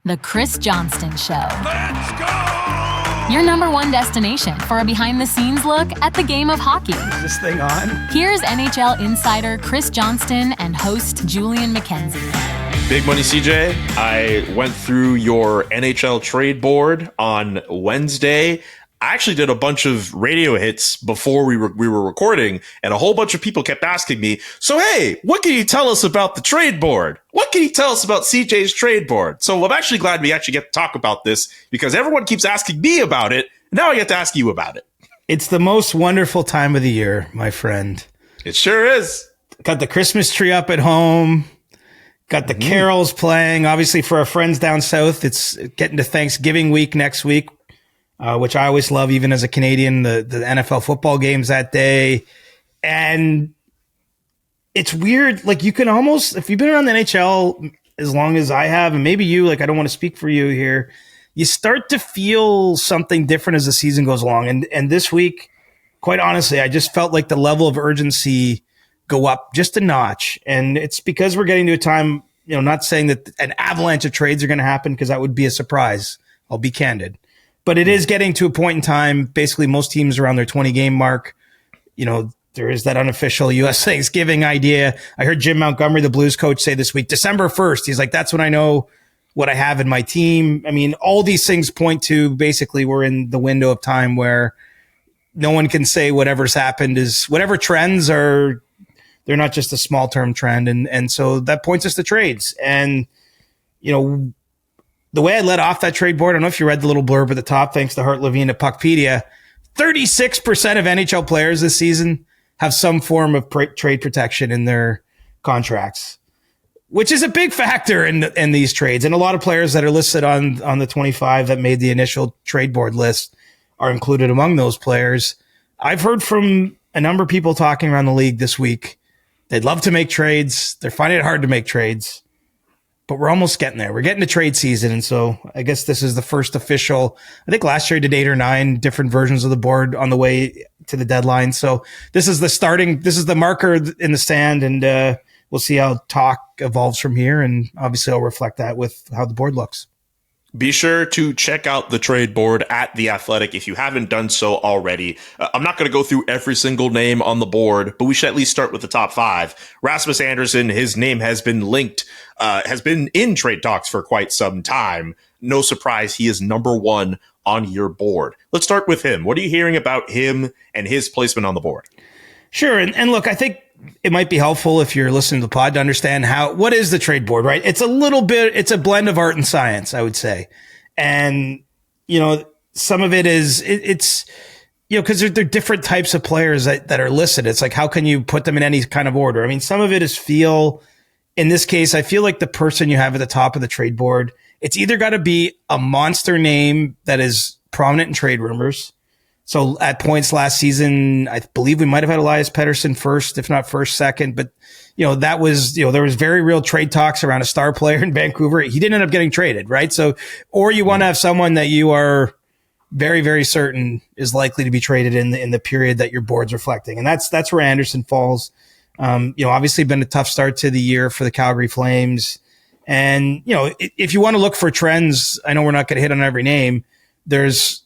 The Chris Johnston Show. Let's go! Your number one destination for a behind-the-scenes look at the game of hockey. Is this thing on? Here's NHL insider Chris Johnston and host Julian McKenzie. Big Money CJ, I went through your NHL trade board on Wednesday. I actually did a bunch of radio hits before we were recording, and a whole bunch of people kept asking me, so hey, what can you tell us about the trade board? What can you tell us about CJ's trade board? So I'm actually glad we actually get to talk about this because everyone keeps asking me about it. Now I get to ask you about it. It's the most wonderful time of the year, my friend. It sure is. Got the Christmas tree up at home. Got the carols playing. Obviously, for our friends down south, it's getting to Thanksgiving week next week. Which I always love, even as a Canadian, the NFL football games that day. And it's weird. Like, you can almost, if you've been around the NHL as long as I have, and maybe you, like, I don't want to speak for you here, you start to feel something different as the season goes along. And this week, quite honestly, I just felt like the level of urgency go up just a notch. And it's because we're getting to a time, you know, not saying that an avalanche of trades are going to happen, because that would be a surprise. I'll be candid. But it is getting to a point in time, basically most teams around their 20-game mark. You know, there is that unofficial U.S. Thanksgiving idea. I heard Jim Montgomery, the Blues coach, say this week, December 1st. He's like, that's when I know what I have in my team. I mean, all these things point to basically we're in the window of time where no one can say whatever's happened is whatever trends are. They're not just a small-term trend. And so that points us to trades. And, you know, the way I led off that trade board, I don't know if you read the little blurb at the top, thanks to Hart Levine at Puckpedia, 36% of NHL players this season have some form of trade protection in their contracts, which is a big factor in these trades. And a lot of players that are listed on the 25 that made the initial trade board list are included among those players. I've heard from a number of people talking around the league this week. They'd love to make trades. They're finding it hard to make trades. But we're almost getting there. We're getting to trade season. And so I guess this is the first official. I think last year I did 8 or 9 different versions of the board on the way to the deadline. So this is the marker in the sand, and we'll see how talk evolves from here. And obviously I'll reflect that with how the board looks. Be sure to check out the trade board at The Athletic if you haven't done so already. I'm not going to go through every single name on the board, but we should at least start with the top 5. Rasmus Andersson, his name has been linked, has been in trade talks for quite some time. No surprise, he is number 1 on your board. Let's start with him. What are you hearing about him and his placement on the board? Sure. And look, I think it might be helpful if you're listening to the pod to understand what is the trade board, right? It's a blend of art and science, I would say. And, you know, some of it is, it's, you know, because they're different types of players that are listed. It's like, how can you put them in any kind of order? I mean, some of it is feel. In this case, I feel like the person you have at the top of the trade board, it's either got to be a monster name that is prominent in trade rumors. So at points last season, I believe we might have had Elias Pettersson first, if not first, second. But, you know, that was, you know, there was very real trade talks around a star player in Vancouver. He didn't end up getting traded, right? So, or you want to have someone that you are very, very certain is likely to be traded in the period that your board's reflecting. And that's where Andersson falls. You know, obviously been a tough start to the year for the Calgary Flames. And, you know, if you want to look for trends, I know we're not going to hit on every name. There's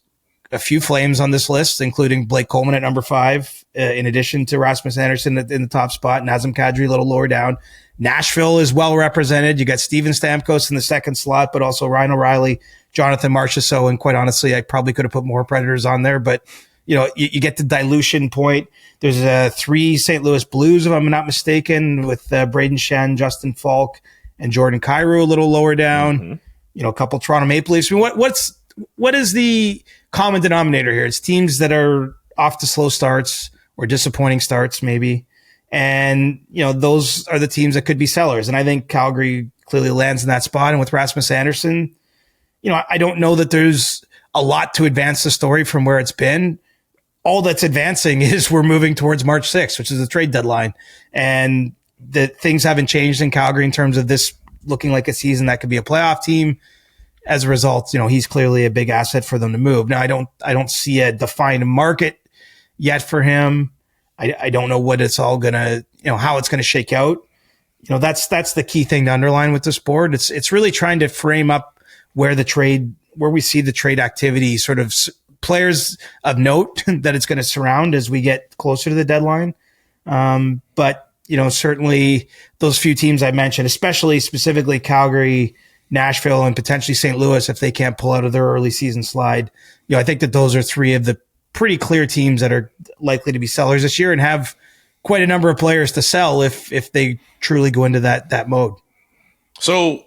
a few Flames on this list, including Blake Coleman at number 5, in addition to Rasmus Andersson in the top spot, Nazem Kadri a little lower down. Nashville is well represented. You got Steven Stamkos in the second slot, but also Ryan O'Reilly, Jonathan Marchessault, and quite honestly, I probably could have put more Predators on there, but you know, you get the dilution point. There's 3 St. Louis Blues, if I'm not mistaken, with Braden Shen, Justin Falk, and Jordan Kyrou a little lower down. Mm-hmm. You know, a couple Toronto Maple Leafs. I mean, what is the common denominator here? It's teams that are off to slow starts or disappointing starts, maybe. And, you know, those are the teams that could be sellers. And I think Calgary clearly lands in that spot. And with Rasmus Andersson, you know, I don't know that there's a lot to advance the story from where it's been. All that's advancing is we're moving towards March 6th, which is the trade deadline. And the things haven't changed in Calgary in terms of this looking like a season that could be a playoff team. As a result, you know, he's clearly a big asset for them to move. Now, I don't see a defined market yet for him. I don't know what it's all gonna, you know, how it's gonna shake out. You know, that's the key thing to underline with this board. It's really trying to frame up where we see the trade activity sort of players of note that it's going to surround as we get closer to the deadline. But, certainly those few teams I mentioned, especially specifically Calgary, Nashville, and potentially St. Louis, if they can't pull out of their early season slide, I think that those are three of the pretty clear teams that are likely to be sellers this year and have quite a number of players to sell if they truly go into that mode. So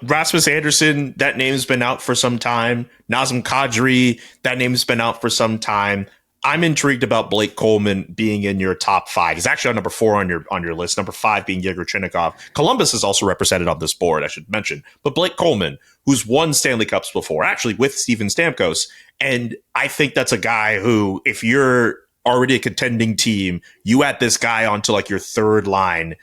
Rasmus Andersson, that name's been out for some time. Nazem Kadri, that name's been out for some time. I'm intrigued about Blake Coleman being in your top 5. He's actually on number 4 on your list. Number 5 being Yegor Chinakhov. Columbus is also represented on this board, I should mention. But Blake Coleman, who's won Stanley Cups before, actually with Steven Stamkos. And I think that's a guy who, if you're already a contending team, you add this guy onto like your third line,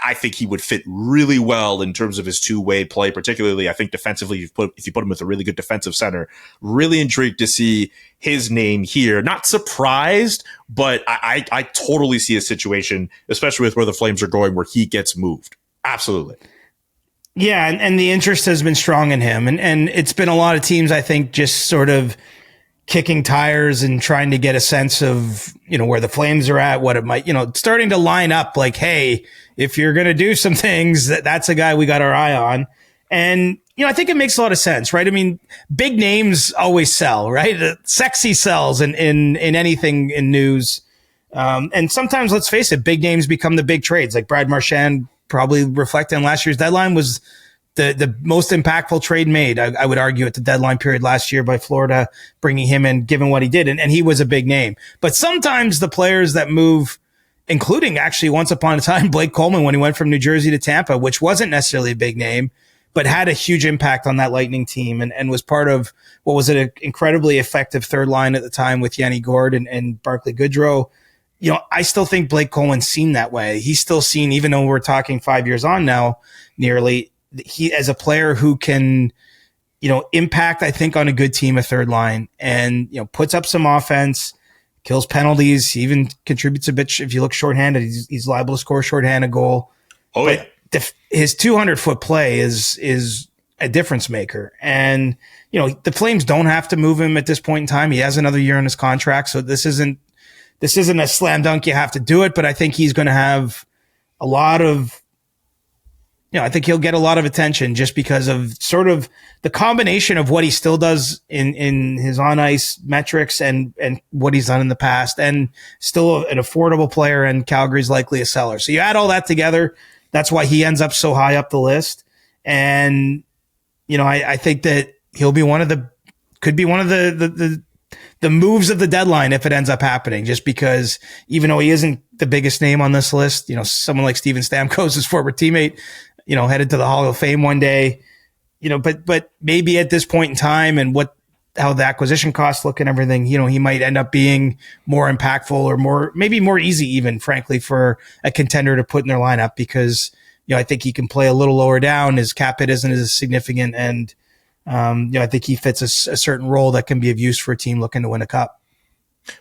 I think he would fit really well in terms of his two-way play, particularly I think defensively, if you put him with a really good defensive center. Really intrigued to see his name here. Not surprised, but I totally see a situation, especially with where the Flames are going, where he gets moved. Absolutely. Yeah, and the interest has been strong in him. And it's been a lot of teams, I think, just sort of kicking tires and trying to get a sense of, where the Flames are at, what it might, starting to line up like, hey, if you're going to do some things, that's a guy we got our eye on. And, I think it makes a lot of sense, right? I mean, big names always sell, right? Sexy sells in anything in news. And sometimes, let's face it, big names become the big trades. Like Brad Marchand, probably reflecting last year's deadline, was the most impactful trade made, I would argue, at the deadline period last year by Florida, bringing him in, given what he did. And he was a big name. But sometimes the players that move, including actually once upon a time, Blake Coleman, when he went from New Jersey to Tampa, which wasn't necessarily a big name, but had a huge impact on that Lightning team and was part of what was an incredibly effective third line at the time with Yanni Gourde and Barclay Goodrow. I still think Blake Coleman's seen that way. He's still seen, even though we're talking 5 years on now, nearly, he as a player who can, impact, I think, on a good team, a third line, and, puts up some offense, kills penalties. He even contributes a bit. If you look shorthanded, he's liable to score a shorthanded goal. Oh, but yeah. His 200-foot play is a difference maker. And, the Flames don't have to move him at this point in time. He has another year on his contract. So this isn't a slam dunk. You have to do it. But I think he's going to have a lot of, I think he'll get a lot of attention just because of sort of the combination of what he still does in his on ice metrics and what he's done in the past, and still an affordable player, and Calgary's likely a seller. So you add all that together. That's why he ends up so high up the list. And, I think that he'll be could be one of the moves of the deadline if it ends up happening, just because even though he isn't the biggest name on this list, someone like Steven Stamkos, his former teammate, headed to the Hall of Fame one day, but maybe at this point in time and how the acquisition costs look and everything, he might end up being more impactful or maybe more easy even, frankly, for a contender to put in their lineup because, I think he can play a little lower down. His cap hit isn't as significant. And, I think he fits a certain role that can be of use for a team looking to win a cup.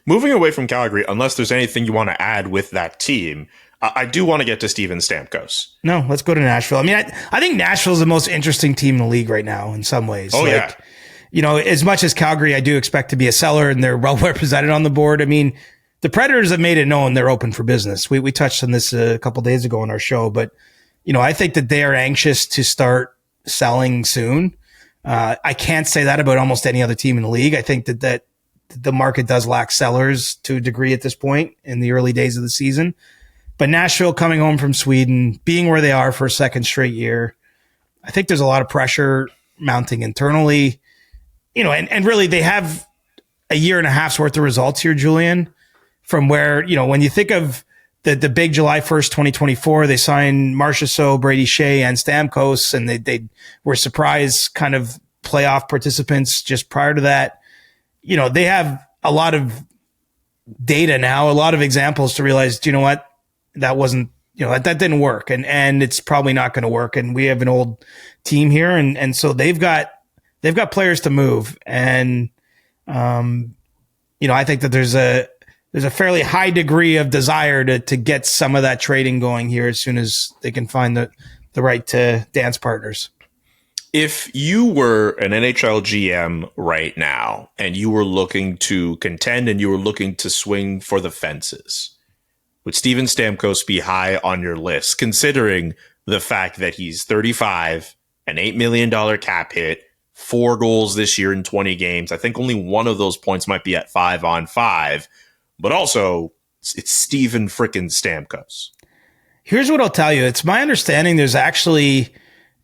Moving away from Calgary, unless there's anything you want to add with that team, I do want to get to Steven Stamkos. No, let's go to Nashville. I mean, I think Nashville's the most interesting team in the league right now in some ways. Oh, yeah. As much as Calgary, I do expect to be a seller and they're well represented on the board. I mean, the Predators have made it known they're open for business. We touched on this a couple days ago on our show, but, I think that they are anxious to start selling soon. I can't say that about almost any other team in the league. I think that the market does lack sellers to a degree at this point in the early days of the season. But Nashville coming home from Sweden, being where they are for a second straight year, I think there's a lot of pressure mounting internally, and really they have a year and a half's worth of results here, Julian, from where, when you think of the big July 1st, 2024, they signed Marchessault, Brady Shea, and Stamkos, and they were surprise kind of playoff participants just prior to that. They have a lot of data now, a lot of examples to realize, do you know what? That wasn't, that didn't work. And it's probably not going to work. And we have an old team here. And so they've got players to move. And, I think that there's a fairly high degree of desire to get some of that trading going here as soon as they can find the right dance partners. If you were an NHL GM right now and you were looking to contend and you were looking to swing for the fences, would Steven Stamkos be high on your list, considering the fact that he's 35, an $8 million cap hit, 4 goals this year in 20 games? I think only one of those points might be at 5-on-5, but also it's Steven frickin' Stamkos. Here's what I'll tell you. It's my understanding there's actually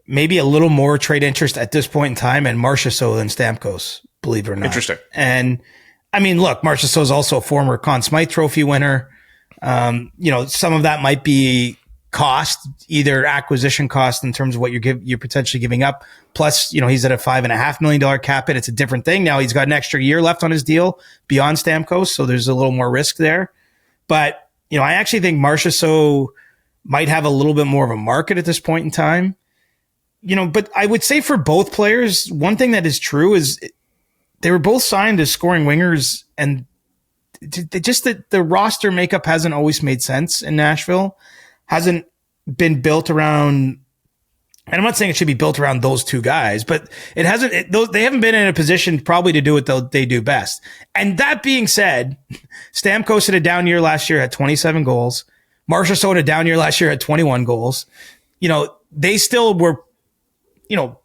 maybe a little more trade interest at this point in time in Marchessault than Stamkos, believe it or not. Interesting. And I mean, look, Marchessault is also a former Conn Smythe Trophy winner. Some of that might be cost, either acquisition cost in terms of what you're potentially giving up. Plus, he's at a $5.5 million cap hit. It's a different thing. Now he's got an extra year left on his deal beyond Stamkos, so there's a little more risk there. But, I actually think Marchessault might have a little bit more of a market at this point in time. But I would say for both players, one thing that is true is they were both signed as scoring wingers, and just the roster makeup hasn't always made sense in Nashville, hasn't been built around, and I'm not saying it should be built around those two guys, but it hasn't. They haven't been in a position probably to do what they do best. And that being said, Stamkos had a down year last year at 27 goals. Marchessault had a down year last year at 21 goals. They still were,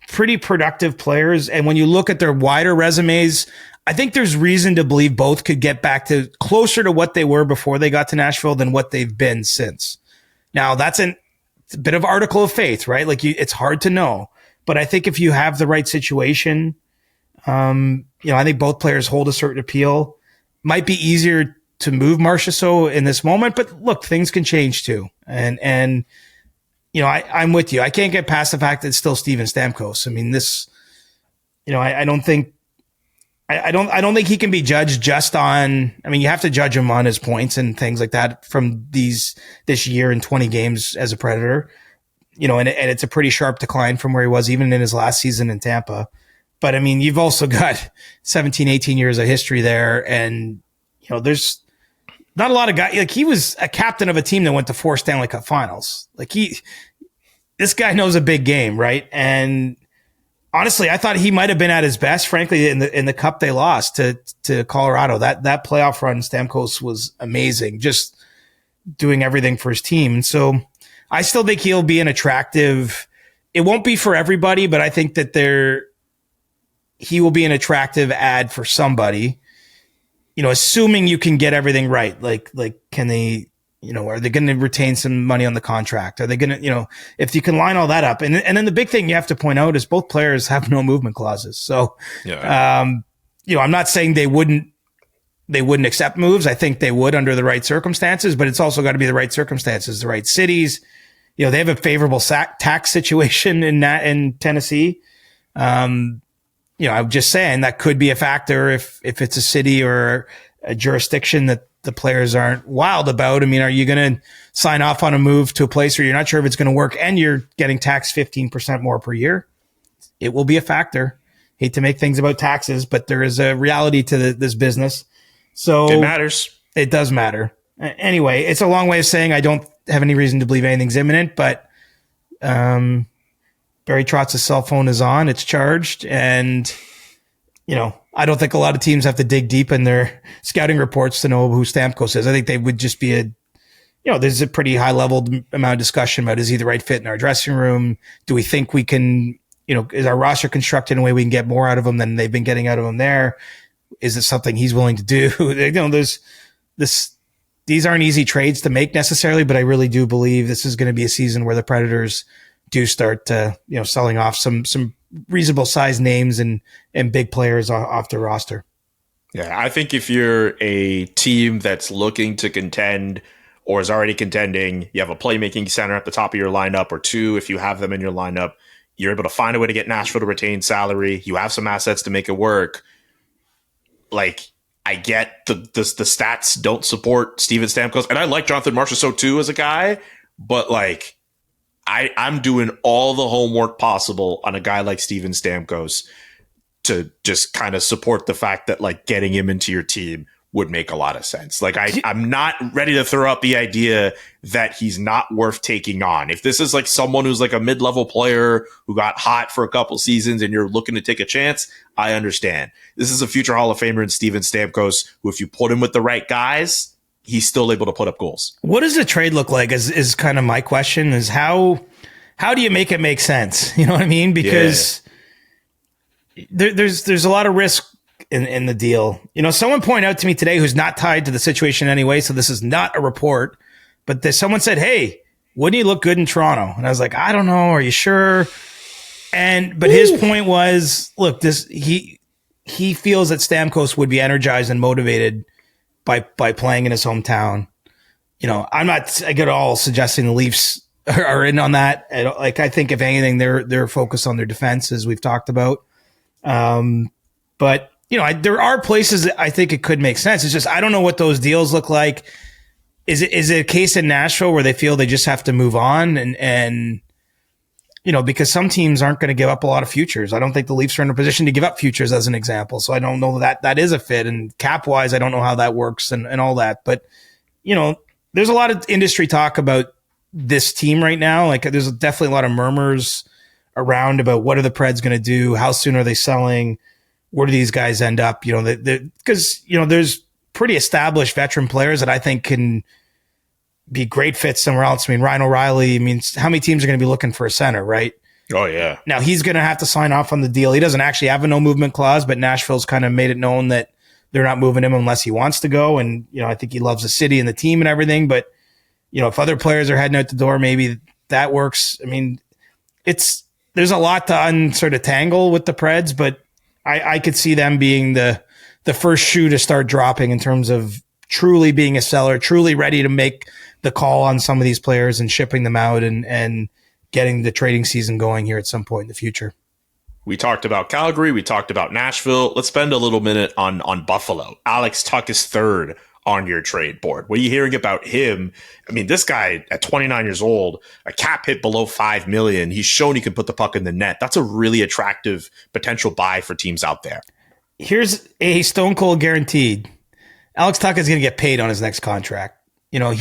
pretty productive players. And when you look at their wider resumes, I think there's reason to believe both could get back to closer to what they were before they got to Nashville than what they've been since. Now, that's a bit of article of faith, right? It's hard to know. But I think if you have the right situation, I think both players hold a certain appeal. Might be easier to move Marchessault in this moment, but look, things can change too. And I'm with you. I can't get past the fact that it's still Steven Stamkos. I mean, I don't think he can be judged just on, you have to judge him on his points and things like that from this year in 20 games as a Predator, and it's a pretty sharp decline from where he was even in his last season in Tampa. But you've also got 17, 18 years of history there. And, there's not a lot of guys, he was a captain of a team that went to 4 Stanley Cup finals. This guy knows a big game, right? And honestly, I thought he might have been at his best, frankly, in the cup they lost to Colorado. That playoff run, Stamkos was amazing, just doing everything for his team. And so I still think he'll be an attractive. It won't be for everybody, but I think that he will be an attractive ad for somebody. Assuming you can get everything right. Can they? Are they going to retain some money on the contract? Are they going to, if you can line all that up? And then the big thing you have to point out is both players have no movement clauses. So, yeah. I'm not saying they wouldn't accept moves. I think they would under the right circumstances, but it's also got to be the right circumstances, the right cities. They have a favorable tax situation in Tennessee. I'm just saying that could be a factor if it's a city or a jurisdiction that the players aren't wild about. Are you going to sign off on a move to a place where you're not sure if it's going to work and you're getting taxed 15% more per year? It will be a factor. Hate to make things about taxes, but there is a reality to this business. So it matters. It does matter. Anyway, it's a long way of saying I don't have any reason to believe anything's imminent, but Barry Trotz's cell phone is on. It's charged. And, I don't think a lot of teams have to dig deep in their scouting reports to know who Stamkos is. I think they would just be there's a pretty high level amount of discussion about, is he the right fit in our dressing room? Do we think we can, is our roster constructed in a way we can get more out of him than they've been getting out of him there? Is it something he's willing to do? These aren't easy trades to make necessarily, but I really do believe this is going to be a season where the Predators do start, selling off some reasonable sized names and big players off the roster. Yeah, I think if you're a team that's looking to contend or is already contending, you have a playmaking center at the top of your lineup, or two, if you have them in your lineup, you're able to find a way to get Nashville to retain salary. You have some assets to make it work. I get the stats don't support Steven Stamkos, and I like Jonathan Marchessault too as a guy, but I'm doing all the homework possible on a guy like Steven Stamkos to just kind of support the fact that getting him into your team would make a lot of sense. Like I'm not ready to throw out the idea that he's not worth taking on. If this is like someone who's like a mid-level player who got hot for a couple seasons and you're looking to take a chance, I understand. This is a future Hall of Famer in Steven Stamkos, who if you put him with the right guys, he's still able to put up goals. What does the trade look like is kind of my question, is how do you make it make sense? You know what I mean? Because there's a lot of risk in the deal. You know, someone pointed out to me today, who's not tied to the situation anyway, so this is not a report, but someone said, hey, wouldn't he look good in Toronto? And I was like, I don't know. Are you sure? But his point was, look, he feels that Stamkos would be energized and motivated by playing in his hometown. You know, I'm not at all suggesting the Leafs are in on that. Like, I think if anything, they're focused on their defense, as we've talked about. But you know, there are places that I think it could make sense. It's just, I don't know what those deals look like. Is it a case in Nashville where they feel they just have to move on and you know, because some teams aren't going to give up a lot of futures. I don't think the Leafs are in a position to give up futures, as an example. So I don't know that is a fit, and cap wise, I don't know how that works and all that. But you know, there's a lot of industry talk about this team right now. Like, there's definitely a lot of murmurs around about what are the Preds going to do? How soon are they selling? Where do these guys end up? You know, because, you know, there's pretty established veteran players that I think can be great fits somewhere else. I mean, Ryan O'Reilly, I mean, how many teams are going to be looking for a center, right? Oh, yeah. Now, he's going to have to sign off on the deal. He doesn't actually have a no movement clause, but Nashville's kind of made it known that they're not moving him unless he wants to go. And, you know, I think he loves the city and the team and everything. But, you know, if other players are heading out the door, maybe that works. I mean, there's a lot to sort of tangle with the Preds, but I could see them being the first shoe to start dropping in terms of truly being a seller, truly ready to make the call on some of these players and shipping them out and getting the trading season going here at some point in the future. We talked about Calgary. We talked about Nashville. Let's spend a little minute on Buffalo. Alex Tuch is third on your trade board. What are you hearing about him? I mean, this guy at 29 years old, a cap hit below $5 million. He's shown he can put the puck in the net. That's a really attractive potential buy for teams out there. Here's a stone cold guaranteed. Alex Tuch is going to get paid on his next contract. You know,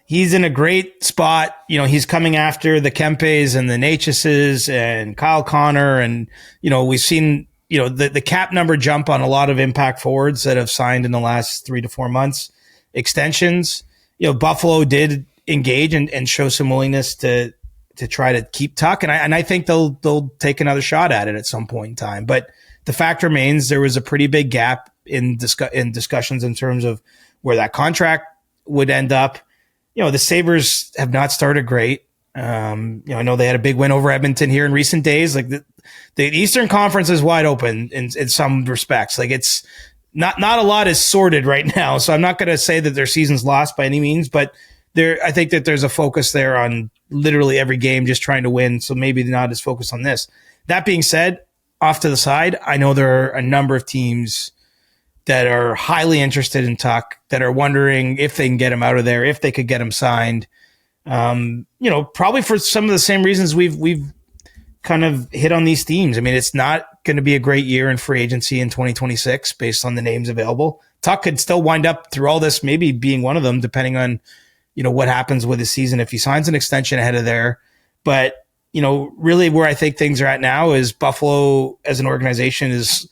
he's in a great spot. You know, he's coming after the Kempes and the Natcheses and Kyle Connor. And, you know, we've seen, you know, the cap number jump on a lot of impact forwards that have signed in the last 3 to 4 months, extensions. You know, Buffalo did engage and show some willingness to try to keep Tuch. And I think they'll take another shot at it at some point in time. But the fact remains, there was a pretty big gap in discussions in terms of where that contract would end up. You know, the Sabres have not started great. You know, I know they had a big win over Edmonton here in recent days. Like the Eastern Conference is wide open in some respects. Like, it's not a lot is sorted right now. So I'm not going to say that their season's lost by any means, but I think that there's a focus there on literally every game, just trying to win. So maybe they're not as focused on this. That being said, off to the side, I know there are a number of teams that are highly interested in Tuch, that are wondering if they can get him out of there, if they could get him signed. You know, probably for some of the same reasons we've kind of hit on these teams. I mean, it's not going to be a great year in free agency in 2026 based on the names available. Tuch could still wind up through all this, maybe being one of them, depending on, you know, what happens with his season if he signs an extension ahead of there. But, you know, really where I think things are at now is Buffalo as an organization is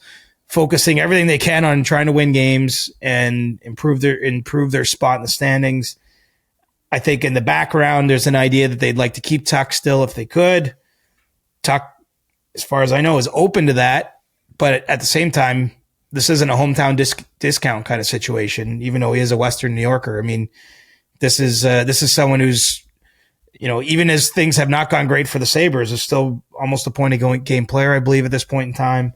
focusing everything they can on trying to win games and improve their spot in the standings. I think in the background, there's an idea that they'd like to keep Tuch still if they could. Tuch, as far as I know, is open to that. But at the same time, this isn't a hometown discount kind of situation, even though he is a Western New Yorker. I mean, this is someone who's, you know, even as things have not gone great for the Sabres, is still almost a point of game player, I believe, at this point in time.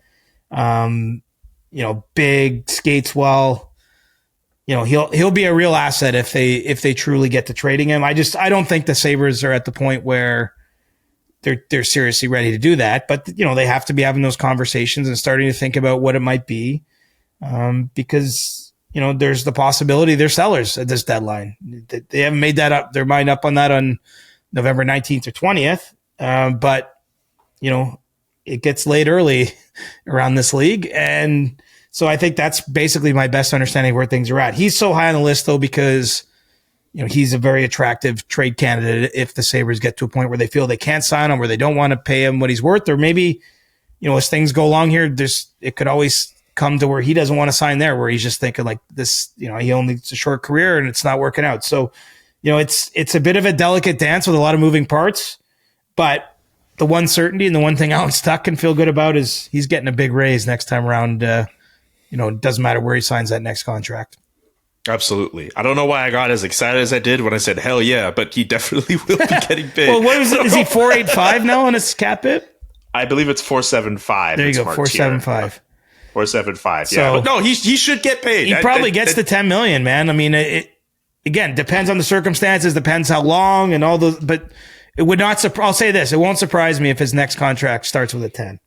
You know, big, skates well. You know, he'll be a real asset if they truly get to trading him. I don't think the Sabres are at the point where they're seriously ready to do that. But, you know, they have to be having those conversations and starting to think about what it might be. Because, you know, there's the possibility they're sellers at this deadline. They haven't made their mind up on that on November 19th or 20th. But, you know, it gets late early around this league, and So I think that's basically my best understanding of where things are at. He's so high on the list, though, because he's a very attractive trade candidate if the Sabres get to a point where they feel they can't sign him, where they don't want to pay him what he's worth, or maybe, as things go along here, it could always come to where he doesn't want to sign there, where he's just thinking like this, it's a short career and it's not working out. So, it's a bit of a delicate dance with a lot of moving parts, but the one certainty and the one thing Alex Tuch can feel good about is he's getting a big raise next time around. It doesn't matter where he signs that next contract. Absolutely. I don't know why I got as excited as I did when I said hell yeah, but he definitely will be getting paid. Well, what is it? Is he 485 now on his cap hit? I believe it's 475. There you go, 475. 475. Yeah. But no, he should get paid. He probably gets the $10 million, man. I mean, it again depends on the circumstances, depends how long and all those. But it would not. I'll say this: it won't surprise me if his next contract starts with a 10.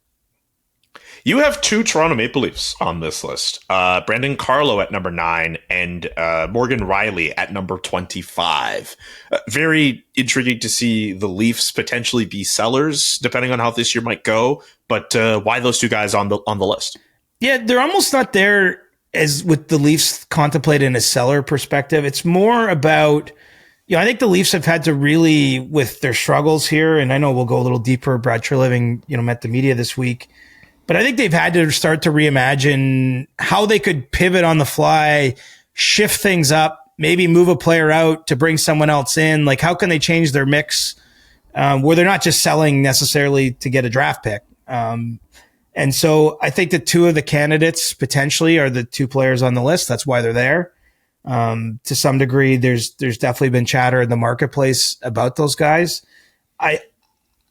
You have two Toronto Maple Leafs on this list. Brandon Carlo at number 9 and Morgan Reilly at number 25. Very intriguing to see the Leafs potentially be sellers, depending on how this year might go. But why those two guys on the list? Yeah, they're almost not there as with the Leafs contemplated in a seller perspective. It's more about, I think the Leafs have had to really, with their struggles here, and I know we'll go a little deeper. Brad Treliving, met the media this week. But I think they've had to start to reimagine how they could pivot on the fly, shift things up, maybe move a player out to bring someone else in. Like, how can they change their mix where they're not just selling necessarily to get a draft pick? And so I think that two of the candidates potentially are the two players on the list. That's why they're there. To some degree, there's definitely been chatter in the marketplace about those guys.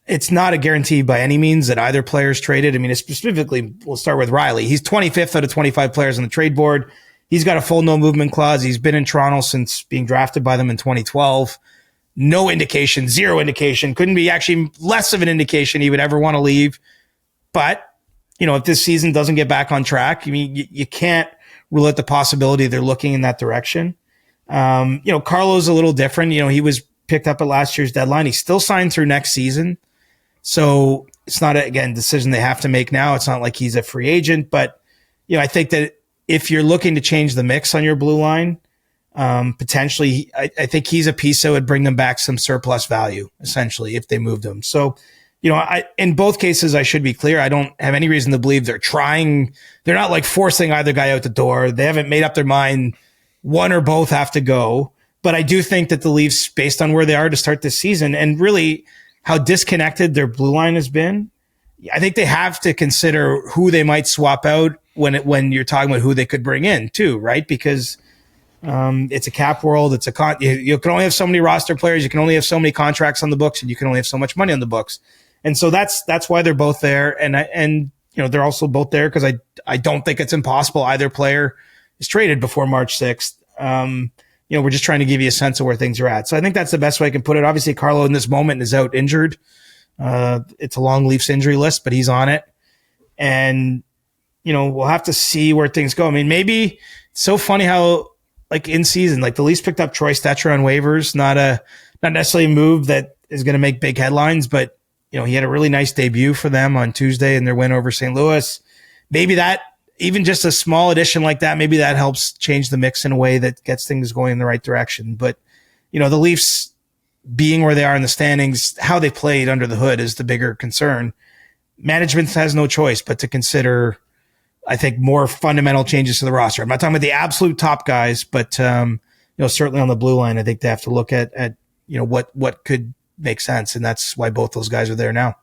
It's not a guarantee by any means that either player is traded. I mean, specifically, we'll start with Reilly. He's 25th out of 25 players on the trade board. He's got a full no movement clause. He's been in Toronto since being drafted by them in 2012. No indication, zero indication. Couldn't be actually less of an indication he would ever want to leave. But, if this season doesn't get back on track, I mean, you can't rule out the possibility they're looking in that direction. Carlo's a little different. He was picked up at last year's deadline. He's still signed through next season. So it's not, again, decision they have to make now. It's not like he's a free agent, but, I think that if you're looking to change the mix on your blue line, potentially, I think he's a piece that would bring them back some surplus value, essentially, if they moved him. So, in both cases, I should be clear. I don't have any reason to believe they're trying. They're not like forcing either guy out the door. They haven't made up their mind. One or both have to go. But I do think that the Leafs, based on where they are to start this season, and really how disconnected their blue line has been, I think they have to consider who they might swap out when you're talking about who they could bring in too, right? Because it's a cap world. It's you can only have so many roster players. You can only have so many contracts on the books, and you can only have so much money on the books. And so that's why they're both there. And they're also both there because I don't think it's impossible either player is traded before March 6th. We're just trying to give you a sense of where things are at. So I think that's the best way I can put it. Obviously, Carlo in this moment is out injured. It's a long Leafs injury list, but he's on it. And, we'll have to see where things go. I mean, maybe it's so funny how, like, in season, like the Leafs picked up Troy Stecher on waivers, not necessarily a move that is going to make big headlines, but, he had a really nice debut for them on Tuesday in their win over St. Louis. Maybe that, even just a small addition like that, maybe that helps change the mix in a way that gets things going in the right direction. But, the Leafs being where they are in the standings, how they played under the hood is the bigger concern. Management has no choice but to consider, I think, more fundamental changes to the roster. I'm not talking about the absolute top guys, but, certainly on the blue line, I think they have to look at what could make sense. And that's why both those guys are there now.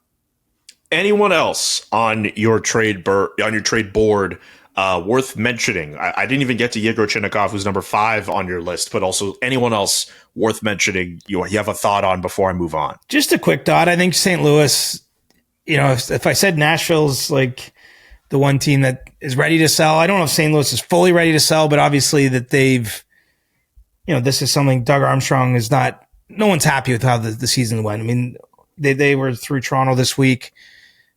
Anyone else on your trade board worth mentioning? I didn't even get to Yegor Chinnikov, who's number 5 on your list, but also anyone else worth mentioning you have a thought on before I move on? Just a quick thought. I think St. Louis, if I said Nashville's like the one team that is ready to sell, I don't know if St. Louis is fully ready to sell, but obviously that they've, this is something Doug Armstrong is not, no one's happy with how the season went. I mean, they were through Toronto this week.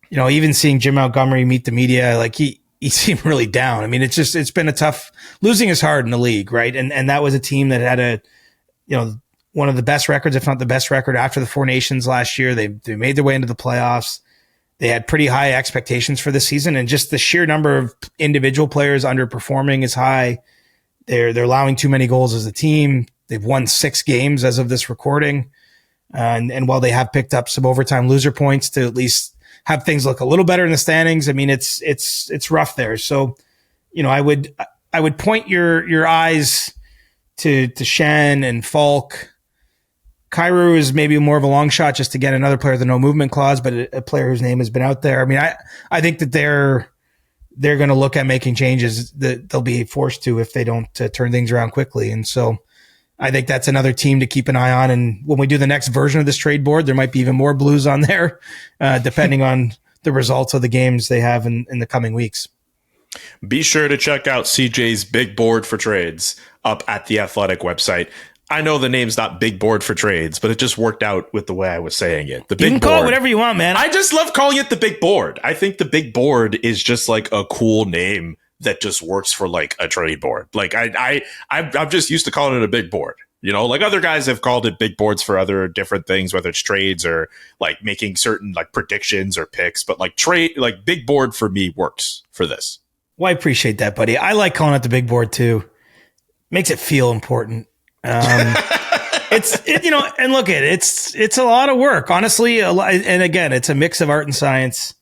Even seeing Jim Montgomery meet the media, like he seemed really down. I mean, it's been a tough, losing is hard in the league, right? And that was a team that had one of the best records, if not the best record after the Four Nations last year. They made their way into the playoffs. They had pretty high expectations for this season, and just the sheer number of individual players underperforming is high. They're allowing too many goals as a team. They've won 6 games as of this recording. And while they have picked up some overtime loser points to at least have things look a little better in the standings, I mean, it's rough there. So, I would point your eyes to Shen and Falk. Kyrou is maybe more of a long shot just to get another player with a no movement clause, but a player whose name has been out there. I mean, I think that they're going to look at making changes that they'll be forced to if they don't turn things around quickly. And so I think that's another team to keep an eye on. And when we do the next version of this trade board, there might be even more Blues on there, depending on the results of the games they have in the coming weeks. Be sure to check out CJ's big board for trades up at the Athletic website. I know the name's not big board for trades, but it just worked out with the way I was saying it. The big You can call board, it whatever you want, man. I just love calling it the big board. I think the big board is just like a cool name that just works for like a trade board. Like I'm just used to calling it a big board. Like other guys have called it big boards for other different things, whether it's trades or like making certain like predictions or picks. But like big board for me works for this. Well, I appreciate that, buddy. I like calling it the big board too. Makes it feel important. And look at it. It's a lot of work, honestly. And again, it's a mix of art and science.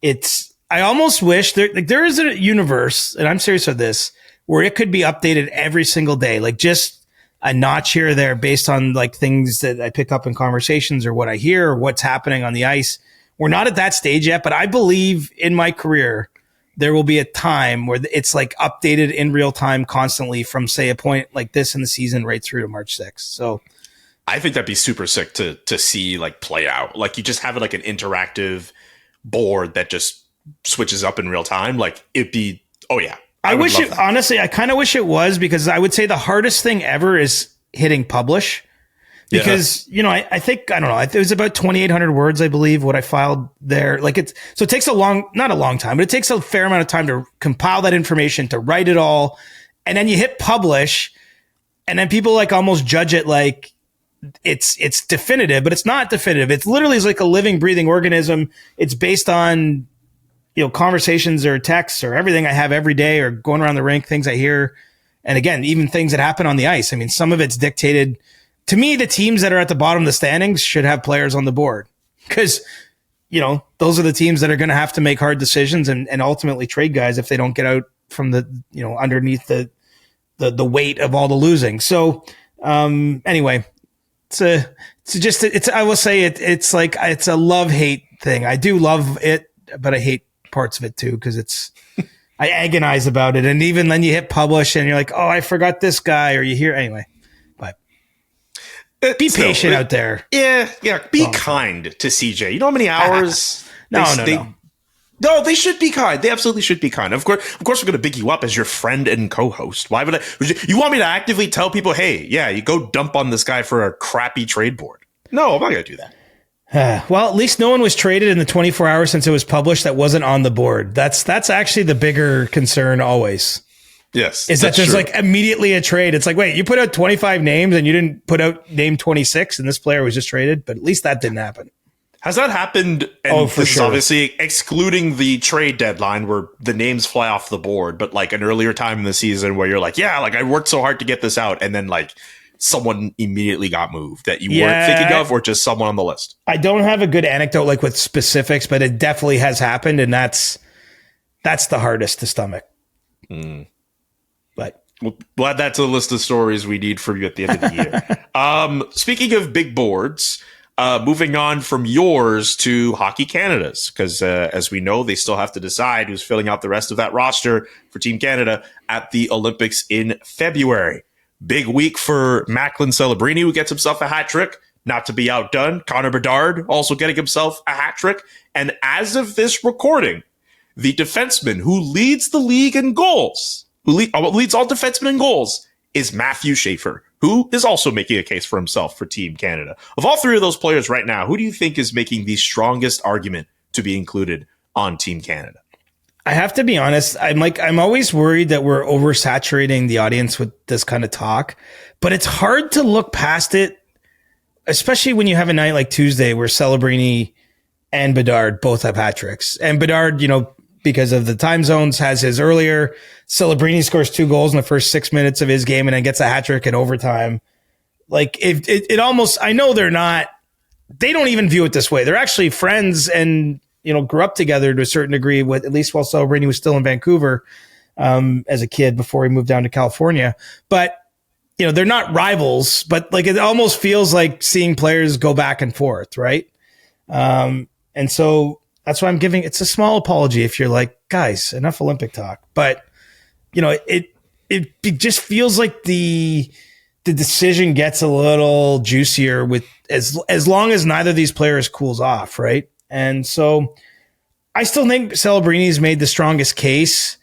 I almost wish there is a universe, and I'm serious with this, where it could be updated every single day, like just a notch here or there based on like things that I pick up in conversations or what I hear or what's happening on the ice. We're not at that stage yet, but I believe in my career there will be a time where it's like updated in real time constantly from, say, a point like this in the season right through to March 6th. So I think that'd be super sick to see like play out. Like you just have it like an interactive board that just switches up in real time. Like it'd be, oh yeah. I wish it, honestly, I kind of wish it was, because I would say the hardest thing ever is hitting publish. Because, I think, I don't know, it was about 2,800 words, I believe, what I filed there. Like it takes not a long time, but it takes a fair amount of time to compile that information, to write it all. And then you hit publish, and then people like almost judge it like it's definitive, but it's not definitive. It's literally like a living, breathing organism. It's based on, conversations or texts or everything I have every day or going around the rink, things I hear. And again, even things that happen on the ice. I mean, some of it's dictated. To me, the teams that are at the bottom of the standings should have players on the board, because, those are the teams that are going to have to make hard decisions and ultimately trade guys if they don't get out from the, underneath the weight of all the losing. So, anyway, I will say it's like, it's a love-hate thing. I do love it, but I hate parts of it too, because I agonize about it. And even then you hit publish and you're like, oh, I forgot this guy, or you hear anyway. Be patient out there. Yeah. Be kind to CJ. You know how many hours? No. No, they should be kind. They absolutely should be kind. Of course, we're going to big you up as your friend and co-host. Why would you want me to actively tell people, hey, yeah, you go dump on this guy for a crappy trade board? No, I'm not going to do that. Well, at least no one was traded in the 24 hours since it was published that wasn't on the board. That's actually the bigger concern always. Yes. Is that there's like immediately a trade. It's like, wait, you put out 25 names and you didn't put out name 26 and this player was just traded, but at least that didn't happen. Has that happened? And for this sure. Is obviously excluding the trade deadline where the names fly off the board, but like an earlier time in the season where you're like, yeah, like I worked so hard to get this out, and then like someone immediately got moved that you weren't thinking of, or just someone on the list? I don't have a good anecdote like with specifics, but it definitely has happened, and that's the hardest to stomach. But we'll add that to the list of stories we need from you at the end of the year. Speaking of big boards, moving on from yours to Hockey Canada's, because as we know, they still have to decide who's filling out the rest of that roster for Team Canada at the Olympics in February. Big week for Macklin Celebrini, who gets himself a hat trick. Not to be outdone, Connor Bedard also getting himself a hat trick. And as of this recording, the defenseman who leads the league in goals, leads all defensemen in goals, is Matthew Schaefer, who is also making a case for himself for Team Canada. Of all three of those players right now, who do you think is making the strongest argument to be included on Team Canada? I have to be honest. I'm always worried that we're oversaturating the audience with this kind of talk, but it's hard to look past it, especially when you have a night like Tuesday where Celebrini and Bedard both have hat tricks. And Bedard, because of the time zones, has his earlier. Celebrini scores 2 goals in the first 6 minutes of his game and then gets a hat trick in overtime. Like it almost, I know they don't even view it this way. They're actually friends and, grew up together to a certain degree, with at least while Celebrini was still in Vancouver as a kid before he moved down to California. But, they're not rivals, but like it almost feels like seeing players go back and forth, right? And so that's why I'm giving, it's a small apology if you're like, guys, enough Olympic talk. But, it just feels like the decision gets a little juicier with as long as neither of these players cools off, right? And so I still think Celebrini's made the strongest case,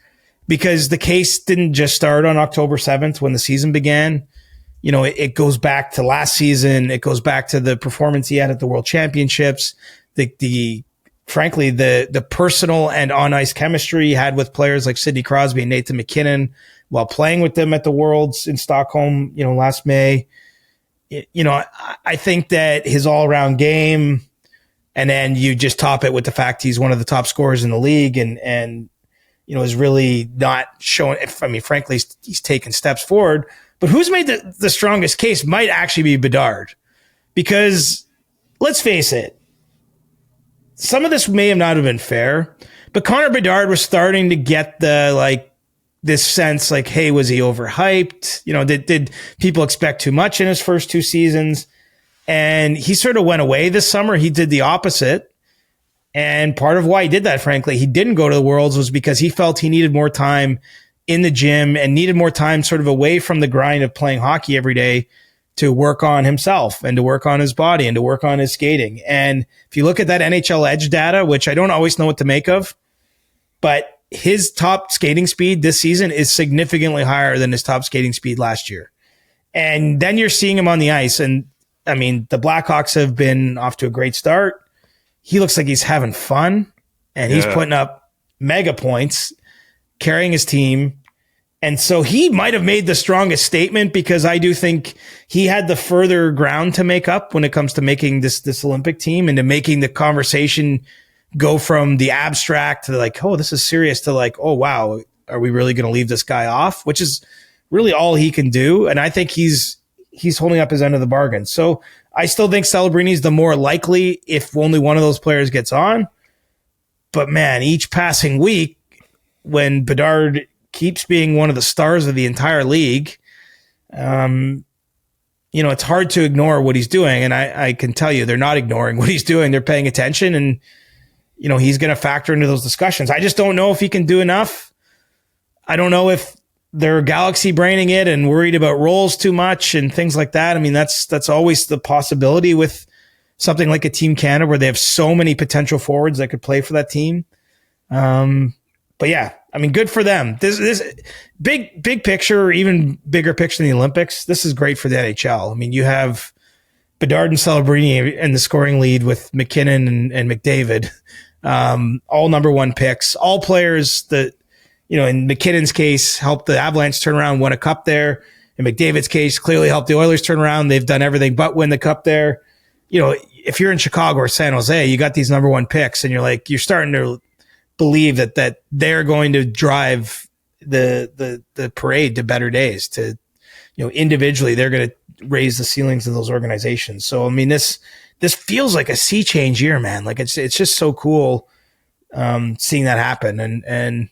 because the case didn't just start on October 7th when the season began. It goes back to last season. It goes back to the performance he had at the World Championships, frankly, the personal and on-ice chemistry he had with players like Sidney Crosby and Nathan McKinnon while playing with them at the Worlds in Stockholm, last May. I think that his all-around game, and then you just top it with the fact he's one of the top scorers in the league and is really not showing. I mean, frankly, he's taken steps forward. But who's made the strongest case might actually be Bedard, because let's face it, some of this may have not have been fair, but Connor Bedard was starting to get this sense like, hey, was he overhyped? Did people expect too much in his first 2 seasons? And he sort of went away this summer. He did the opposite. And part of why he did that, frankly, he didn't go to the Worlds, was because he felt he needed more time in the gym and needed more time sort of away from the grind of playing hockey every day to work on himself and to work on his body and to work on his skating. And if you look at that NHL Edge data, which I don't always know what to make of, but his top skating speed this season is significantly higher than his top skating speed last year. And then you're seeing him on the ice. And I mean, the Blackhawks have been off to a great start. He looks like he's having fun, and he's putting up mega points, carrying his team. And so he might have made the strongest statement, because I do think he had the further ground to make up when it comes to making this Olympic team and to making the conversation go from the abstract to like, oh, this is serious, to like, oh, wow, are we really going to leave this guy off? Which is really all he can do. And I think he's holding up his end of the bargain. So I still think Celebrini's the more likely if only one of those players gets on. But man, each passing week, when Bedard keeps being one of the stars of the entire league, it's hard to ignore what he's doing. And I can tell you, they're not ignoring what he's doing. They're paying attention, and, he's going to factor into those discussions. I just don't know if he can do enough. I don't know if they're galaxy braining it and worried about roles too much and things like that. I mean, that's always the possibility with something like a Team Canada, where they have so many potential forwards that could play for that team. But yeah, I mean, good for them. This big picture, or even bigger picture than the Olympics. This is great for the NHL. I mean, you have Bedard and Celebrini in the scoring lead with McKinnon and McDavid, all number 1 picks, all players that, in McKinnon's case, helped the Avalanche turn around, won a cup there. In McDavid's case, clearly helped the Oilers turn around. They've done everything but win the cup there. If you're in Chicago or San Jose, you got these number 1 picks, and you're starting to believe that they're going to drive the parade to better days. To, individually, they're going to raise the ceilings of those organizations. So, I mean, this feels like a sea change year, man. Like it's just so cool seeing that happen. And it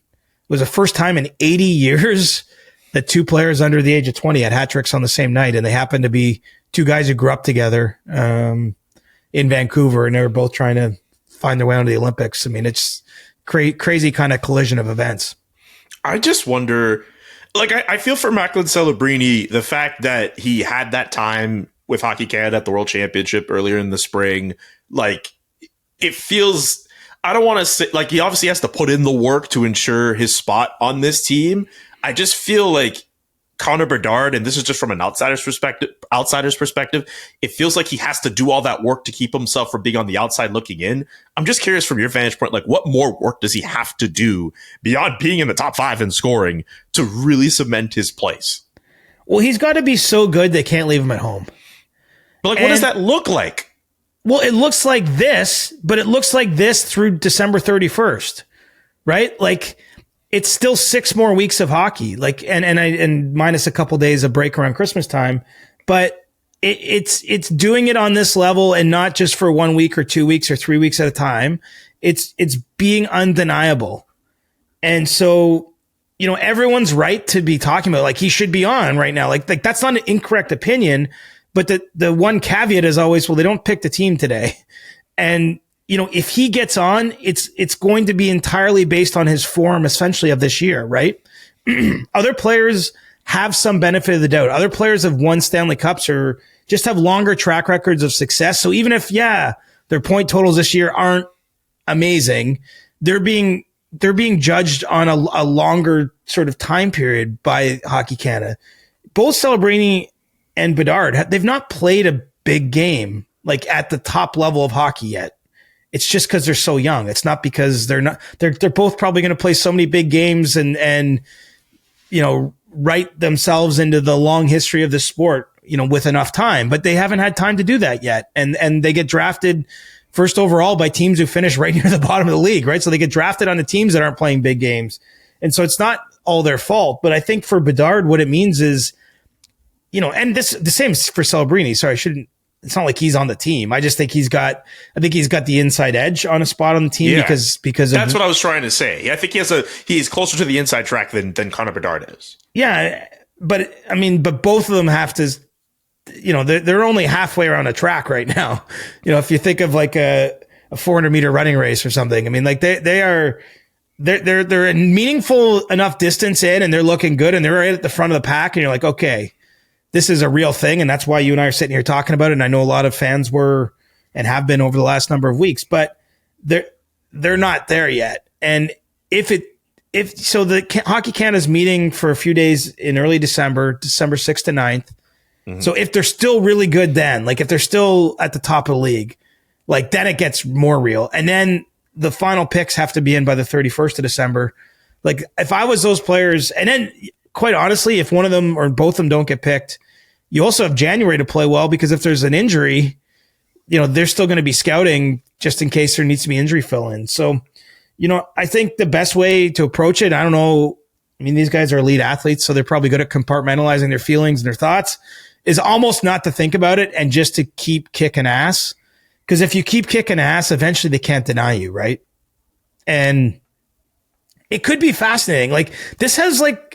was the first time in 80 years that 2 players under the age of 20 had hat tricks on the same night. And they happened to be 2 guys who grew up together in Vancouver, and they were both trying to find their way onto the Olympics. I mean, it's crazy kind of collision of events. I just wonder, I feel for Macklin Celebrini, the fact that he had that time with Hockey Canada at the World Championship earlier in the spring, it feels, I don't want to say, he obviously has to put in the work to ensure his spot on this team. I just feel like Connor Bedard, and this is just from an outsider's perspective, it feels like he has to do all that work to keep himself from being on the outside looking in. I'm just curious from your vantage point, what more work does he have to do beyond being in the top 5 in scoring to really cement his place? Well, he's got to be so good they can't leave him at home. But what does that look like? Well, it looks like this, but it looks like this through December 31st, right? Like it's still 6 more weeks of hockey, like, and minus a couple days of break around Christmas time, but it's doing it on this level and not just for 1 week or 2 weeks or 3 weeks at a time. It's being undeniable. And so, you know, everyone's right to be talking about like he should be on right now. Like that's not an incorrect opinion. But the one caveat is always, well, they don't pick the team today. And, you know, if he gets on, it's going to be entirely based on his form, essentially, of this year, right? Other players have some benefit of the doubt. Other players have won Stanley Cups or just have longer track records of success. So even if, their point totals this year aren't amazing, they're being judged on a longer sort of time period by Hockey Canada. Both Celebrini and Bedard, they've not played a big game like at the top level of hockey yet. It's just because they're so young. It's not because they're not. They're both probably going to play so many big games and you know, write themselves into the long history of the sport, you know, with enough time. But they haven't had time to do that yet, and they get drafted first overall by teams who finish right near the bottom of the league, right? So they get drafted on the teams that aren't playing big games, and so it's not all their fault. But I think for Bedard, what it means is, you know, and the same for Celebrini. Sorry, it's not like he's on the team. I just think he's got the inside edge on a spot on the team because that's what I was trying to say. I think he's closer to the inside track than Connor Bedard is. Yeah. But I mean, both of them have to, you know, they're only halfway around a track right now. You know, if you think of like a 400 meter running race or something, I mean, like they're a meaningful enough distance in and they're looking good and they're right at the front of the pack and you're like, okay, this is a real thing, and that's why you and I are sitting here talking about it. And I know a lot of fans were and have been over the last number of weeks, but they're not there yet. And if the Hockey Canada's meeting for a few days in early December 6th to 9th. Mm-hmm. So if they're still really good, then like if they're still at the top of the league, like then it gets more real. And then the final picks have to be in by the 31st of December. Like if I was those players, and then quite honestly, if one of them or both of them don't get picked, you also have January to play well, because if there's an injury, you know, they're still going to be scouting just in case there needs to be injury fill in. So, you know, I think the best way to approach it, I don't know. I mean, these guys are elite athletes, so they're probably good at compartmentalizing their feelings and their thoughts, is almost not to think about it and just to keep kicking ass. Because if you keep kicking ass, eventually they can't deny you, right? And it could be fascinating. Like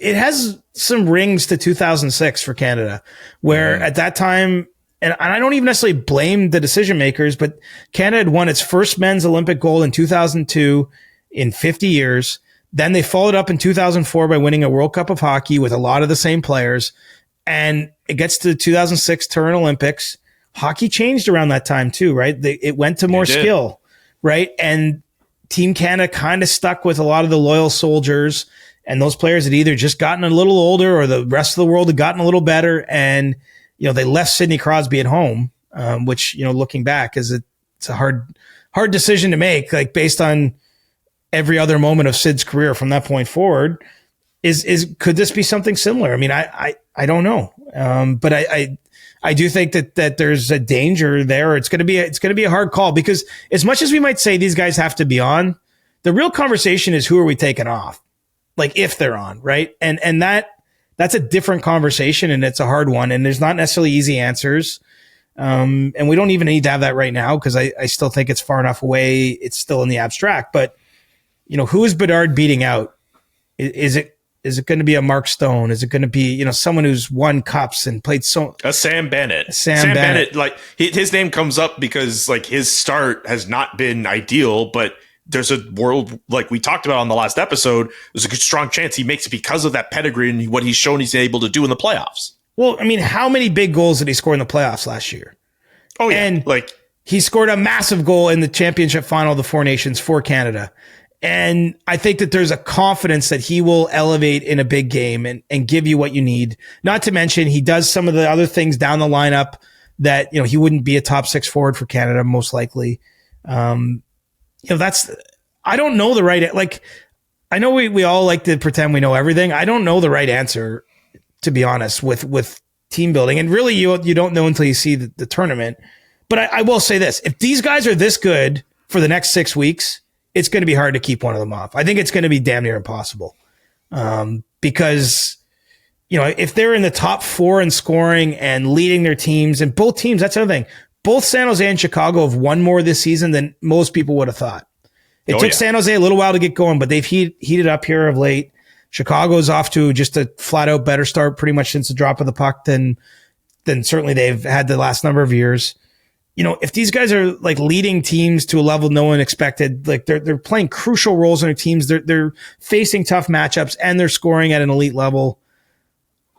it has some rings to 2006 for Canada, where at that time, and I don't even necessarily blame the decision makers, but Canada had won its first men's Olympic gold in 2002 in 50 years. Then they followed up in 2004 by winning a World Cup of Hockey with a lot of the same players. And it gets to the 2006 Turin Olympics. Hockey changed around that time too, right? It went to more skill, right? And Team Canada kind of stuck with a lot of the loyal soldiers, and those players had either just gotten a little older or the rest of the world had gotten a little better. And, you know, they left Sidney Crosby at home, which, you know, looking back it's a hard decision to make, like based on every other moment of Sid's career from that point forward. Could this be something similar? I mean, I don't know. But I do think that there's a danger there. It's going to be a hard call, because as much as we might say these guys have to be on, the real conversation is who are we taking off? Like if they're on, right? And that's a different conversation, and it's a hard one, and there's not necessarily easy answers. And we don't even need to have that right now, because I still think it's far enough away. It's still in the abstract, but you know, who is Bedard beating out? Is it going to be a Mark Stone? Is it going to be, you know, someone who's won cups and played a Sam Bennett? Sam Bennett, like his name comes up because like his start has not been ideal, but there's a world, like we talked about on the last episode, there's a good strong chance he makes it because of that pedigree and what he's shown he's able to do in the playoffs. Well, I mean, how many big goals did he score in the playoffs last year? Oh yeah, and like he scored a massive goal in the championship final of the Four Nations for Canada. And I think that there's a confidence that he will elevate in a big game and give you what you need. Not to mention, he does some of the other things down the lineup that, you know, he wouldn't be a top 6 forward for Canada, most likely. You know, I don't know the right, like, I know we all like to pretend we know everything. I don't know the right answer, to be honest, with team building. And really, you don't know until you see the tournament. But I will say this. If these guys are this good for the next 6 weeks, it's going to be hard to keep one of them off. I think it's going to be damn near impossible. Because, if they're in the top 4 in scoring and leading their teams, and both teams, that's another thing. Both San Jose and Chicago have won more this season than most people would have thought. It took San Jose a little while to get going, but they've heated up here of late. Chicago's off to just a flat out better start pretty much since the drop of the puck than certainly they've had the last number of years. If these guys are like leading teams to a level no one expected, like they're playing crucial roles in their teams, they're facing tough matchups and they're scoring at an elite level.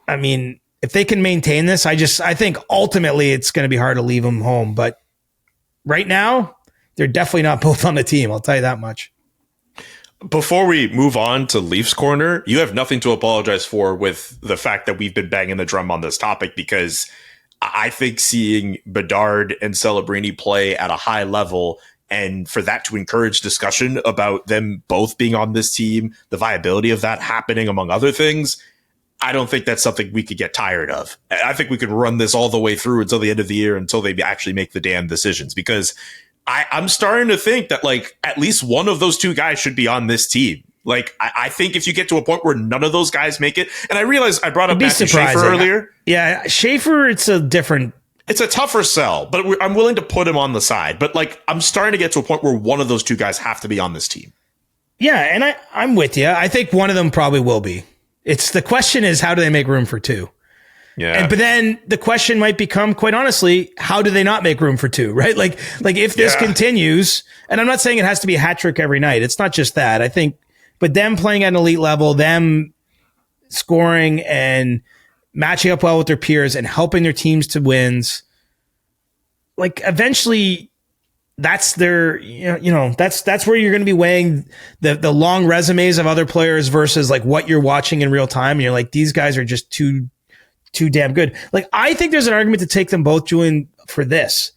I mean, if they can maintain this, I think ultimately it's going to be hard to leave them home. But right now, they're definitely not both on the team. I'll tell you that much. Before we move on to Leafs Corner, you have nothing to apologize for with the fact that we've been banging the drum on this topic, because I think seeing Bedard and Celebrini play at a high level, and for that to encourage discussion about them both being on this team, the viability of that happening, among other things, I don't think that's something we could get tired of. I think we could run this all the way through until the end of the year, until they actually make the damn decisions, because I'm starting to think that like at least one of those two guys should be on this team. Like, I think if you get to a point where none of those guys make it, and I realize I brought up Matthew Schaefer earlier. Yeah, Schaefer, it's a tougher sell, but I'm willing to put him on the side. But like, I'm starting to get to a point where one of those two guys have to be on this team. Yeah, and I'm with you. I think one of them probably will be. The question is, how do they make room for two? Yeah. But then the question might become, quite honestly, how do they not make room for two, right? Like if this continues, and I'm not saying it has to be a hat trick every night. It's not just that. I think, but them playing at an elite level, them scoring and matching up well with their peers and helping their teams to wins, like eventually that's their, that's where you're going to be weighing the long resumes of other players versus like what you're watching in real time. And you're like, these guys are just too damn good. Like, I think there's an argument to take them both, Julian, for this.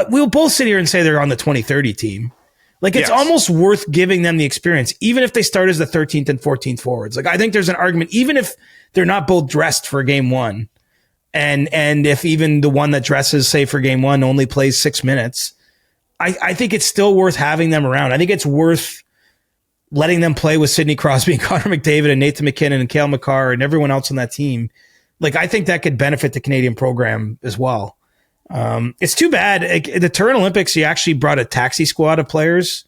We'll both sit here and say they're on the 2030 team. Like, it's almost worth giving them the experience, even if they start as the 13th and 14th forwards. Like, I think there's an argument, even if they're not both dressed for game one, and if even the one that dresses, say, for game one only plays 6 minutes, I think it's still worth having them around. I think it's worth letting them play with Sidney Crosby and Connor McDavid and Nathan McKinnon and Cale Makar and everyone else on that team. Like, I think that could benefit the Canadian program as well. It's too bad. The Turin Olympics, you actually brought a taxi squad of players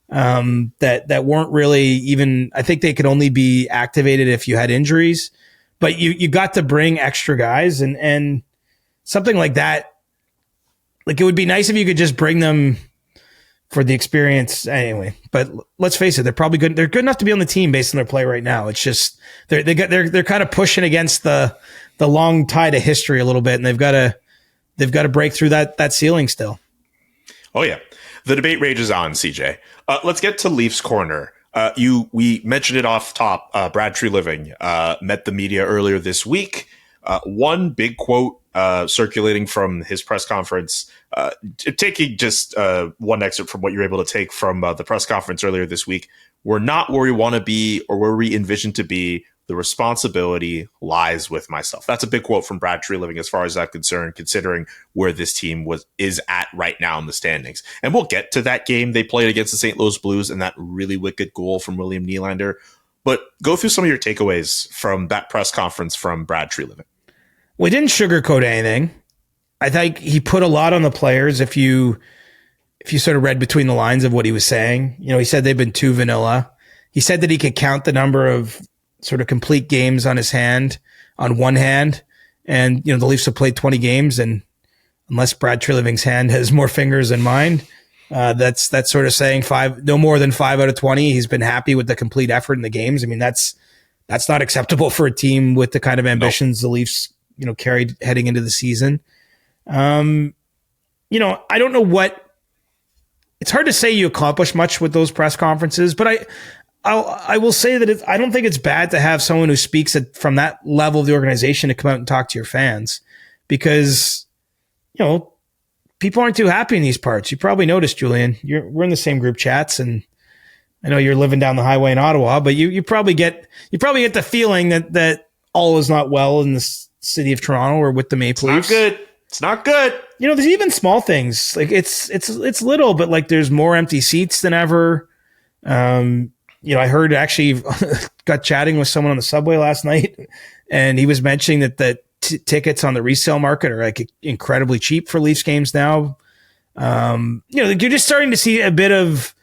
that weren't really even, I think they could only be activated if you had injuries, but you got to bring extra guys and something like that. Like, it would be nice if you could just bring them for the experience anyway. But let's face it, they're probably good. They're good enough to be on the team based on their play right now. It's just they're kind of pushing against the long tide of history a little bit, and they've got to break through that ceiling still. Oh yeah, the debate rages on, CJ. Let's get to Leafs Corner. We mentioned it off top. Brad Treliving met the media earlier this week. One big quote circulating from his press conference, taking just one excerpt from what you're able to take from the press conference earlier this week. We're not where we want to be or where we envision to be. The responsibility lies with myself. That's a big quote from Brad Treliving as far as I'm concerned, considering where this team is at right now in the standings. And we'll get to that game they played against the St. Louis Blues and that really wicked goal from William Nylander. But go through some of your takeaways from that press conference from Brad Treliving. We didn't sugarcoat anything. I think he put a lot on the players. If you sort of read between the lines of what he was saying, he said they've been too vanilla. He said that he could count the number of sort of complete games on his hand, on one hand. And, the Leafs have played 20 games, and unless Brad Treliving's hand has more fingers than mine, that's sort of saying no more than 5 out of 20. He's been happy with the complete effort in the games. I mean, that's not acceptable for a team with the kind of ambitions the Leafs carried heading into the season. I don't know it's hard to say you accomplish much with those press conferences, but I will say that I don't think it's bad to have someone who speaks from that level of the organization to come out and talk to your fans, because, people aren't too happy in these parts. You probably noticed, Julian, we're in the same group chats, and I know you're living down the highway in Ottawa, but you probably get the feeling that all is not well in the city of Toronto or with the Maple Leafs. It's not good. There's even small things like it's little, but like there's more empty seats than ever. I heard actually got chatting with someone on the subway last night, and he was mentioning that the tickets on the resale market are like incredibly cheap for Leafs games now. You're just starting to see a bit of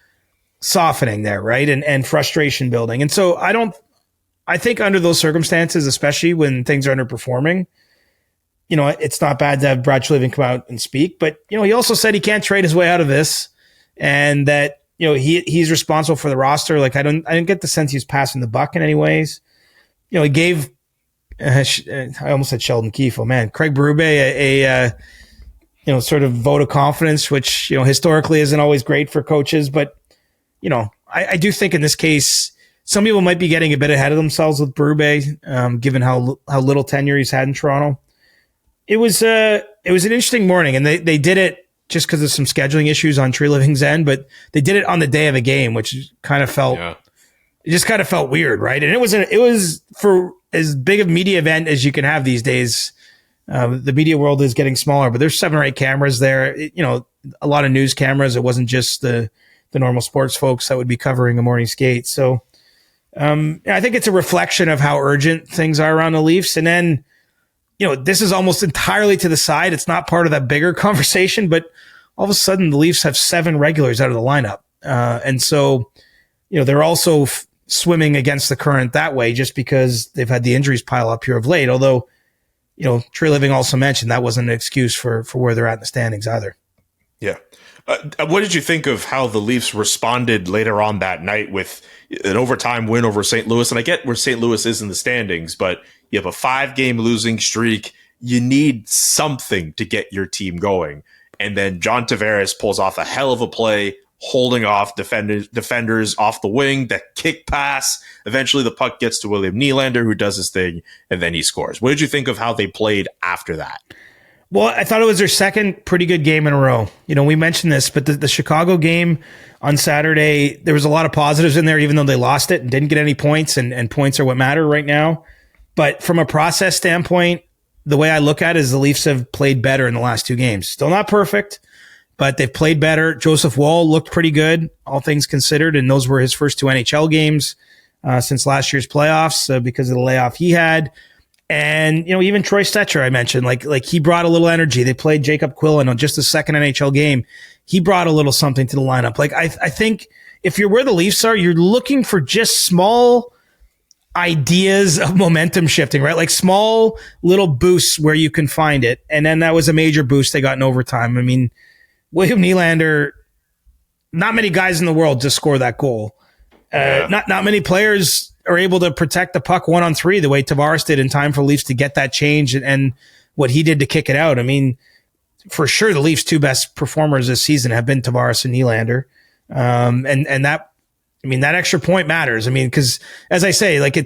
softening there, right? And frustration building. And so I think under those circumstances, especially when things are underperforming, it's not bad to have Brad Treliving come out and speak, but he also said he can't trade his way out of this, and that he's responsible for the roster. Like I didn't get the sense he was passing the buck in any ways. He gave I almost said Sheldon Keefe. Oh man, Craig Berube a sort of vote of confidence, which historically isn't always great for coaches, but I do think in this case some people might be getting a bit ahead of themselves with Berube, given how little tenure he's had in Toronto. It was an interesting morning, and they did it just because of some scheduling issues on Treliving's end, but they did it on the day of a game, which kind of felt it just kind of felt weird, right? And it was for as big of a media event as you can have these days. The media world is getting smaller, but there's 7 or 8 cameras there. A lot of news cameras. It wasn't just the normal sports folks that would be covering a morning skate. So I think it's a reflection of how urgent things are around the Leafs. And then, this is almost entirely to the side. It's not part of that bigger conversation, but all of a sudden the Leafs have 7 regulars out of the lineup. And so, they're also swimming against the current that way just because they've had the injuries pile up here of late. Although, Treliving also mentioned that wasn't an excuse for where they're at in the standings either. Yeah. What did you think of how the Leafs responded later on that night with an overtime win over St. Louis? And I get where St. Louis is in the standings, but you have a 5-game losing streak. You need something to get your team going. And then John Tavares pulls off a hell of a play, holding off defenders off the wing, that kick pass. Eventually the puck gets to William Nylander, who does his thing, and then he scores. What did you think of how they played after that? Well, I thought it was their second pretty good game in a row. We mentioned this, but the Chicago game on Saturday, there was a lot of positives in there, even though they lost it and didn't get any points, and points are what matter right now. But from a process standpoint, the way I look at it is the Leafs have played better in the last 2 games. Still not perfect, but they've played better. Joseph Woll looked pretty good, all things considered, and those were his first 2 NHL games since last year's playoffs because of the layoff he had. And, even Troy Stecher, I mentioned, like he brought a little energy. They played Jacob Quillen on just the second NHL game. He brought a little something to the lineup. Like, I think if you're where the Leafs are, you're looking for just small ideas of momentum shifting, right? Like small little boosts where you can find it. And then that was a major boost they got in overtime. I mean, William Nylander, not many guys in the world just score that goal. Not many players are able to protect the puck 1-on-3 the way Tavares did in time for Leafs to get that change and what he did to kick it out. I mean, for sure, the Leafs' 2 best performers this season have been Tavares and Nylander. And that extra point matters. I mean, because as I say, like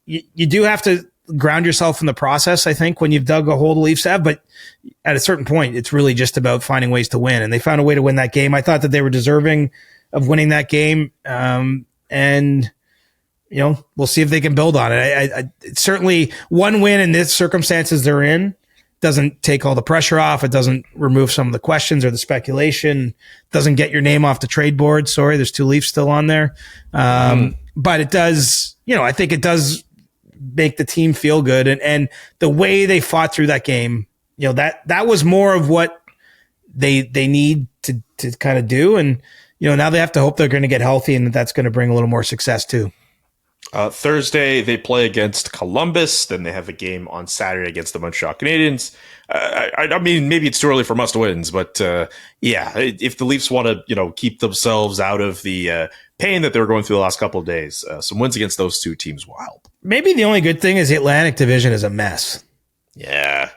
you do have to ground yourself in the process, I think, when you've dug a hole the Leafs have, but at a certain point, it's really just about finding ways to win. And they found a way to win that game. I thought that they were deserving of winning that game. And we'll see if they can build on it. Certainly one win in the circumstances they're in doesn't take all the pressure off. It doesn't remove some of the questions or the speculation. Doesn't get your name off the trade board. Sorry, there's 2 Leafs still on there. But it does, I think it does make the team feel good. And the way they fought through that game, that was more of what they need to kind of do. And, now they have to hope they're going to get healthy and that's going to bring a little more success too. Thursday, they play against Columbus. Then they have a game on Saturday against the Montreal Canadiens. I mean, maybe it's too early for must-wins, but if the Leafs want to, keep themselves out of the pain that they were going through the last couple of days, some wins against those 2 teams will help. Maybe the only good thing is the Atlantic Division is a mess. Yeah.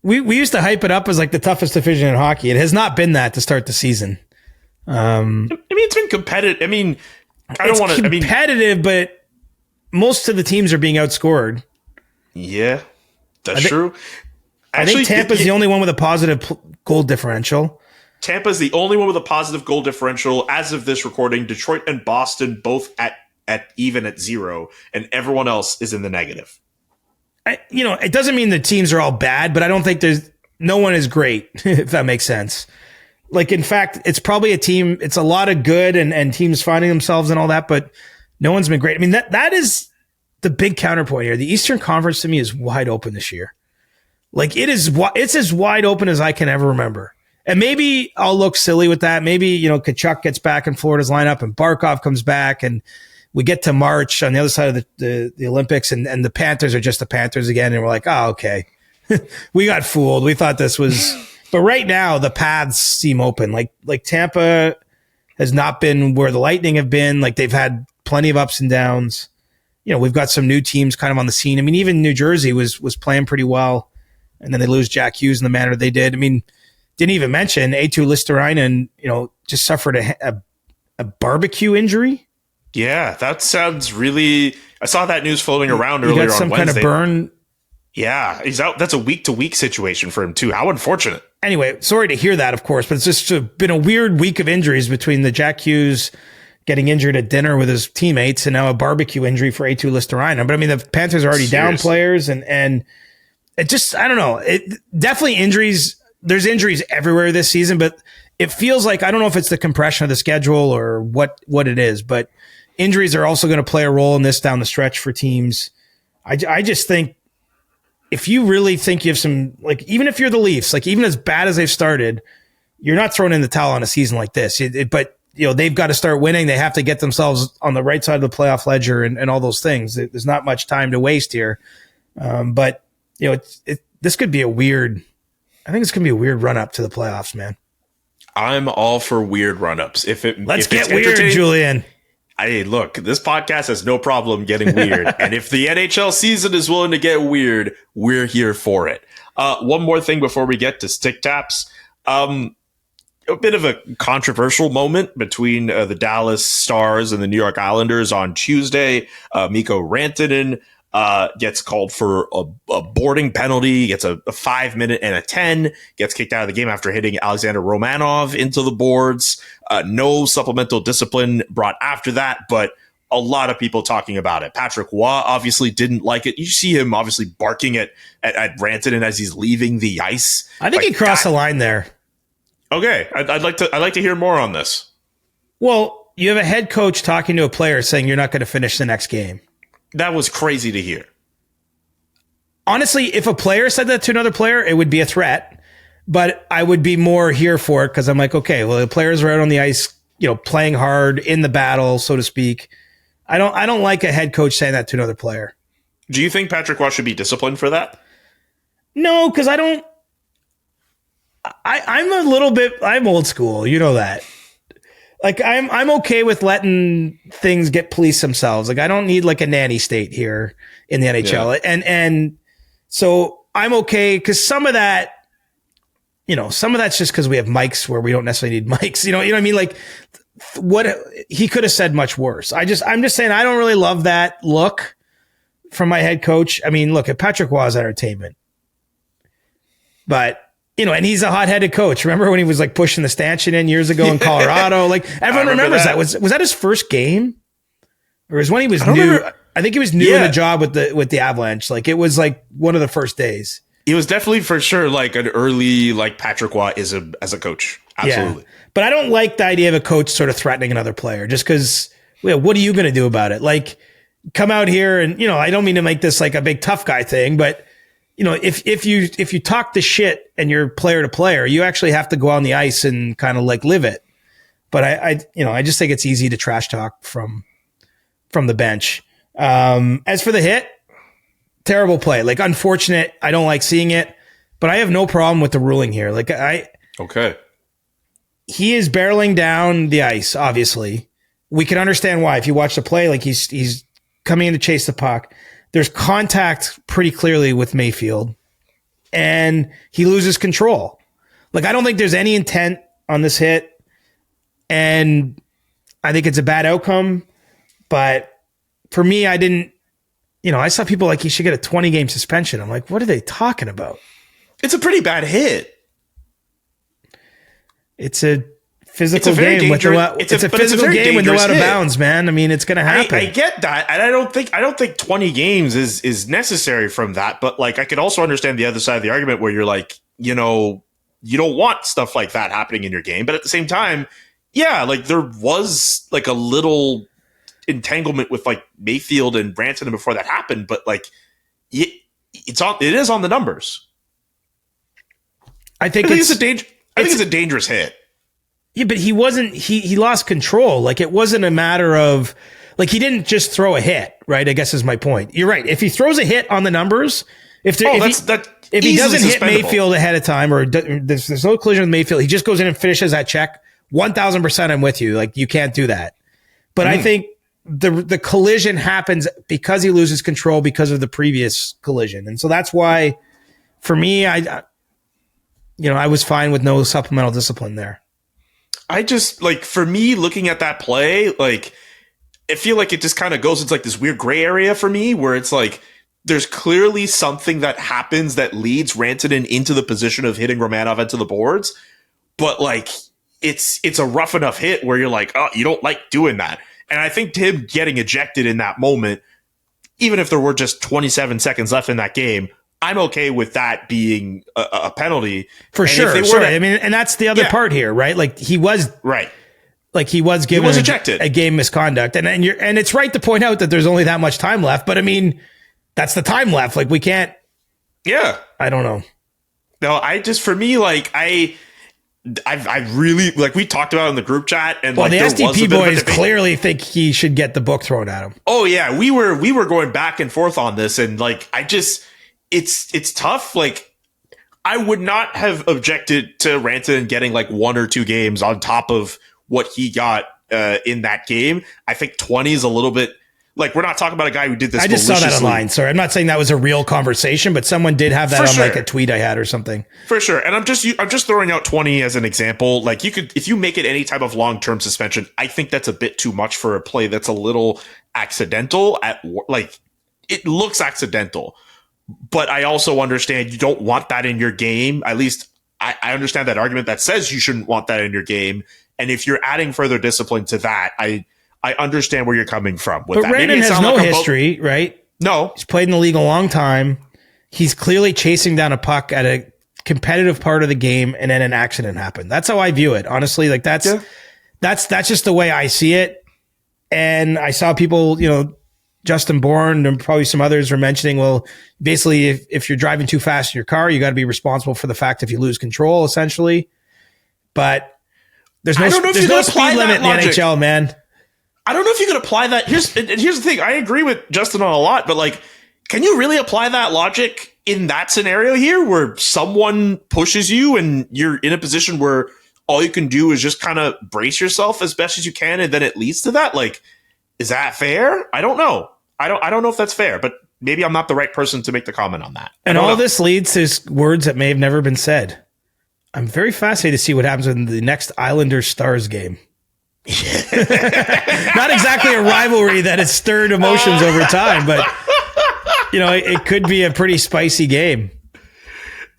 We used to hype it up as like the toughest division in hockey. It has not been that to start the season. It's been competitive. I mean, competitive, but most of the teams are being outscored. Yeah, that's true. Actually, I think Tampa's the only one with a positive goal differential. Tampa's the only one with a positive goal differential as of this recording. Detroit and Boston both at even at 0, and everyone else is in the negative. it doesn't mean the teams are all bad, but I don't think no one is great, if that makes sense. Like, in fact, it's probably it's a lot of good and teams finding themselves and all that, but no one's been great. I mean, that is the big counterpoint here. The Eastern Conference to me is wide open this year. Like, it's as wide open as I can ever remember. And maybe I'll look silly with that. Maybe, Kachuk gets back in Florida's lineup and Barkov comes back and we get to March on the other side of the Olympics and the Panthers are just the Panthers again. And we're like, oh, okay. We got fooled. We thought this was, but right now the paths seem open. Like Tampa has not been where the Lightning have been. Like, they've had plenty of ups and downs. We've got some new teams kind of on the scene. I mean, even New Jersey was playing pretty well. And then they lose Jack Hughes in the manner they did. I mean, didn't even mention Eetu Listerainen, just suffered a barbecue injury. Yeah, that sounds really. I saw that news floating around earlier on Wednesday. He got some kind of burn. Yeah, he's out. That's a week-to-week situation for him too. How unfortunate. Anyway, sorry to hear that, of course, but it's just been a weird week of injuries between the Jack Hughes getting injured at dinner with his teammates and now a barbecue injury for Eetu Listerainen. But I mean, the Panthers are already down players and it just, I don't know. It definitely injuries. There's injuries everywhere this season, but it feels like, I don't know if it's the compression of the schedule or what it is, but injuries are also going to play a role in this down the stretch for teams. I just think if you really think you have some, like, even if you're the Leafs, like, even as bad as they've started, you're not throwing in the towel on a season like this. But they've got to start winning. They have to get themselves on the right side of the playoff ledger and all those things. There's not much time to waste here. But this could be a weird run up to the playoffs, man. I'm all for weird run ups. Let's get weird, Julian. Hey, look, this podcast has no problem getting weird. And if the NHL season is willing to get weird, we're here for it. One more thing before we get to stick taps. A bit of a controversial moment between the Dallas Stars and the New York Islanders on Tuesday. Mikko Rantanen gets called for a boarding penalty, gets a 5-minute and a 10, gets kicked out of the game after hitting Alexander Romanov into the boards. No supplemental discipline brought after that, but a lot of people talking about it. Patrick Roy obviously didn't like it. You see him obviously barking at Rantanen as he's leaving the ice. I think he crossed the line there. Okay, I'd like to hear more on this. Well, you have a head coach talking to a player saying you're not going to finish the next game. That was crazy to hear. Honestly, if a player said that to another player, it would be a threat, but I would be more here for it because I'm like, okay, well, the players are out on the ice, playing hard in the battle, so to speak. I don't like a head coach saying that to another player. Do you think Patrick Roy should be disciplined for that? No, because I'm old school. You know that. Like, I'm okay with letting things get police themselves. Like, I don't need like a nanny state here in the NHL. Yeah. And so I'm okay because some of that's just because we have mics where we don't necessarily need mics. You know what I mean? Like, what he could have said much worse. I'm just saying I don't really love that look from my head coach. I mean, look, at Patrick Roy is entertainment, but and he's a hot-headed coach. Remember when he was like pushing the stanchion in years ago in Colorado? Like, everyone remembers that. Was that his first game, or was when he was new? I think he was new in the job with the Avalanche. Like, it was like one of the first days. He was definitely for sure like an early like Patrick Roy as a coach. Absolutely. Yeah. But I don't like the idea of a coach sort of threatening another player just because. What are you going to do about it? Like, come out here and I don't mean to make this like a big tough guy thing, but. If you talk the shit and you're player to player, you actually have to go on the ice and kind of like live it. But I just think it's easy to trash talk from the bench. As for the hit, terrible play. Like, unfortunate. I don't like seeing it, but I have no problem with the ruling here. Like, he is barreling down the ice. Obviously, we can understand why. If you watch the play, like he's coming in to chase the puck. There's contact pretty clearly with Mayfield, and he loses control. Like, I don't think there's any intent on this hit, and I think it's a bad outcome. But for me, I didn't, I saw people like he should get a 20-game suspension. I'm like, what are they talking about? It's a pretty bad hit. It's a physical game. It's a physical game with no out of bounds, man. I mean, it's going to happen. I get that, and I don't think 20 games is necessary from that. But like, I could also understand the other side of the argument where you're like, you know, you don't want stuff like that happening in your game, but at the same time, yeah, like there was like a little entanglement with like Mayfield and Rantanen before that happened, but like it is on the numbers. I think it's a dangerous hit. Yeah, but he lost control. Like, it wasn't a matter of, like, he didn't just throw a hit, right? I guess is my point. You're right. If he throws a hit on the numbers, if he doesn't hit Mayfield ahead of time, or there's no collision with Mayfield, he just goes in and finishes that check, 1,000% I'm with you. Like, you can't do that. But I think the collision happens because he loses control because of the previous collision. And so that's why, for me, I was fine with no supplemental discipline there. I just, like, for me, looking at that play, like, I feel like it just kind of goes into like this weird gray area for me where it's like there's clearly something that happens that leads Rantanen into the position of hitting Romanov into the boards. But like, it's a rough enough hit where you're like, oh, you don't like doing that. And I think him getting ejected in that moment, even if there were just 27 seconds left in that game, I'm okay with that being a penalty. For sure. I mean, and that's the other part here, right? Like, he was right. Like, he was given ejected. A game misconduct. And it's right to point out that there's only that much time left. But I mean, that's the time left. Like, we can't. Yeah. I don't know. No, for me, like, I really, like, we talked about it in the group chat, and the SDP boys clearly think he should get the book thrown at him. Oh yeah, we were going back and forth on this, and like, it's tough. Like, I would not have objected to Rantanen getting like 1 or 2 games on top of what he got in that game. I think 20 is a little bit. Like, we're not talking about a guy who did this. I just saw that online. Sorry, I'm not saying that was a real conversation, but someone did have that on like a tweet I had or something. For sure. And I'm just throwing out 20 as an example. Like, you could, if you make it any type of long-term suspension, I think that's a bit too much for a play that's a little accidental like, it looks accidental, but I also understand you don't want that in your game. At least I understand that argument that says you shouldn't want that in your game. And if you're adding further discipline to that, I understand where you're coming from with that. But Rantanen has no history, right? No. He's played in the league a long time. He's clearly chasing down a puck at a competitive part of the game, and then an accident happened. That's how I view it. Honestly, like, that's just the way I see it. And I saw people, Justin Bourne and probably some others were mentioning, well, basically, if you're driving too fast in your car, you got to be responsible for the fact if you lose control, essentially. But there's no speed limit in the NHL, man. I don't know if you could apply that. Here's the thing. I agree with Justin on a lot, but like, can you really apply that logic in that scenario here where someone pushes you and you're in a position where all you can do is just kind of brace yourself as best as you can, and then it leads to that? Like, is that fair? I don't know. I don't know if that's fair, but maybe I'm not the right person to make the comment on that. And all this leads to words that may have never been said. I'm very fascinated to see what happens in the next Islanders Stars game. Not exactly a rivalry that has stirred emotions over time, but it could be a pretty spicy game.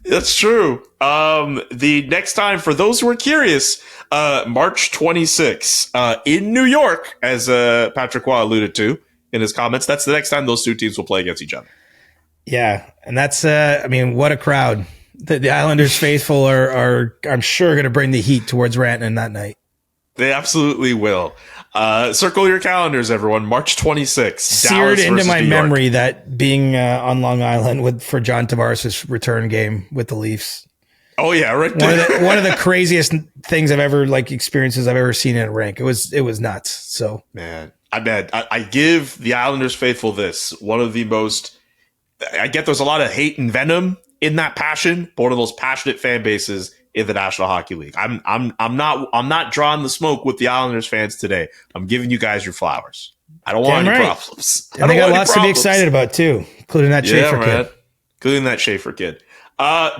That's true. The next time, for those who are curious, March 26th in New York, as Patrick Waugh alluded to in his comments. That's the next time those two teams will play against each other. Yeah, and that's what a crowd. The Islanders faithful are I'm sure going to bring the heat towards Rantanen that night. They absolutely will. Circle your calendars, everyone. March 26th. Seared into my memory that being on Long Island for John Tavares' return game with the Leafs. Oh yeah, right. One of the craziest things experiences I've ever seen in a rink. It was nuts. So man, I give the Islanders faithful this. One of the most. I get there's a lot of hate and venom in that passion, but one of those passionate fan bases in the National Hockey League. I'm not drawing the smoke with the Islanders fans today. I'm giving you guys your flowers. I don't want any problems. And they got lots to be excited about too, including that Schaefer kid. Including that Schaefer kid.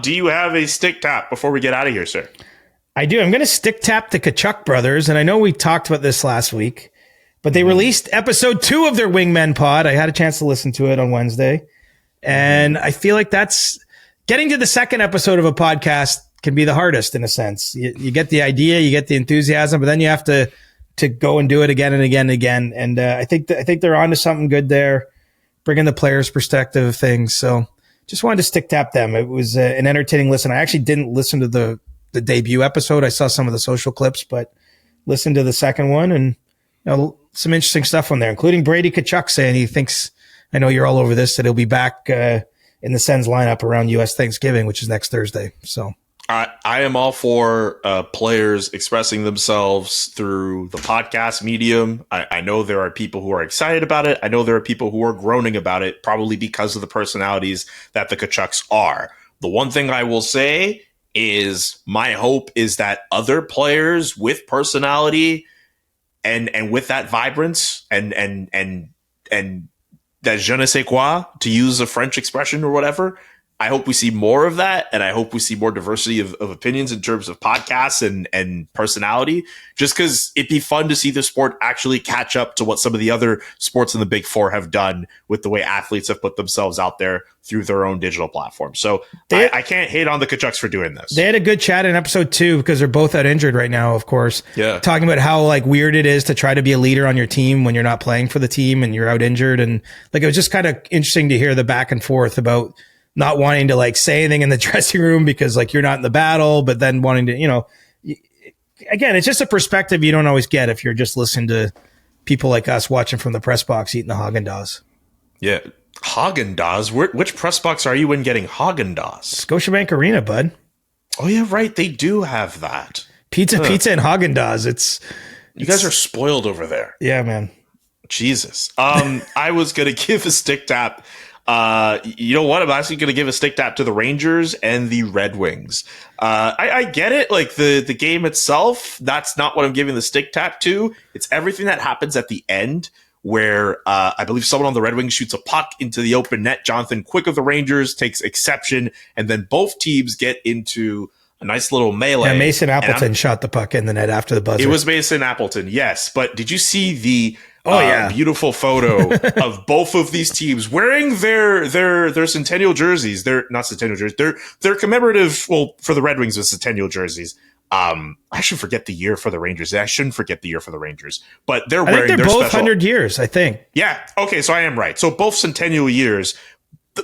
Do you have a stick tap before we get out of here, sir? I do. I'm going to stick tap the Tkachuk brothers, and I know we talked about this last week, but they released episode 2 of their Wingmen pod. I had a chance to listen to it on Wednesday, and I feel like that's getting to the second episode of a podcast can be the hardest in a sense. You get the idea, you get the enthusiasm, but then you have to go and do it again and again and again. And I think they're onto something good there, bringing the players' perspective of things. So just wanted to stick tap them. It was an entertaining listen. I actually didn't listen to the debut episode. I saw some of the social clips, but listened to the second one, and some interesting stuff on there, including Brady Tkachuk saying he thinks, I know you're all over this, that he'll be back in the Sens lineup around U.S. Thanksgiving, which is next Thursday. So I am all for players expressing themselves through the podcast medium. I know there are people who are excited about it. I know there are people who are groaning about it, probably because of the personalities that the Tkachuks are. The one thing I will say is my hope is that other players with personality and with that vibrance and that je ne sais quoi, to use a French expression or whatever, I hope we see more of that, and I hope we see more diversity of opinions in terms of podcasts and personality, just because it'd be fun to see the sport actually catch up to what some of the other sports in the Big Four have done with the way athletes have put themselves out there through their own digital platforms. So I can't hate on the Tkachuks for doing this. They had a good chat in episode 2 because they're both out injured right now, of course. Yeah. Talking about how like weird it is to try to be a leader on your team when you're not playing for the team and you're out injured. And like, it was just kind of interesting to hear the back and forth about not wanting to like say anything in the dressing room because like you're not in the battle, but then wanting to, again, it's just a perspective you don't always get if you're just listening to people like us watching from the press box eating the Haagen-Dazs. Yeah. Haagen-Dazs? Which press box are you in getting Haagen-Dazs? Scotiabank Arena, bud. Oh yeah, right. They do have that. Pizza and Haagen-Dazs. You guys are spoiled over there. Yeah, man. Jesus. I was going to give a stick tap. You know what? I'm actually going to give a stick tap to the Rangers and the Red Wings. I get it. Like the game itself, that's not what I'm giving the stick tap to. It's everything that happens at the end where I believe someone on the Red Wings shoots a puck into the open net. Jonathan Quick of the Rangers takes exception, and then both teams get into a nice little melee. Yeah, Mason Appleton shot the puck in the net after the buzzer. It was Mason Appleton, yes. But did you see the beautiful photo of both of these teams wearing their centennial jerseys? They're not centennial jerseys. They're commemorative. Well, for the Red Wings, it's centennial jerseys. I should forget the year for the Rangers. I shouldn't forget the year for the Rangers. But they're wearing. I think they're both special 100 years. I think. Yeah. Okay. So I am right. So both centennial years.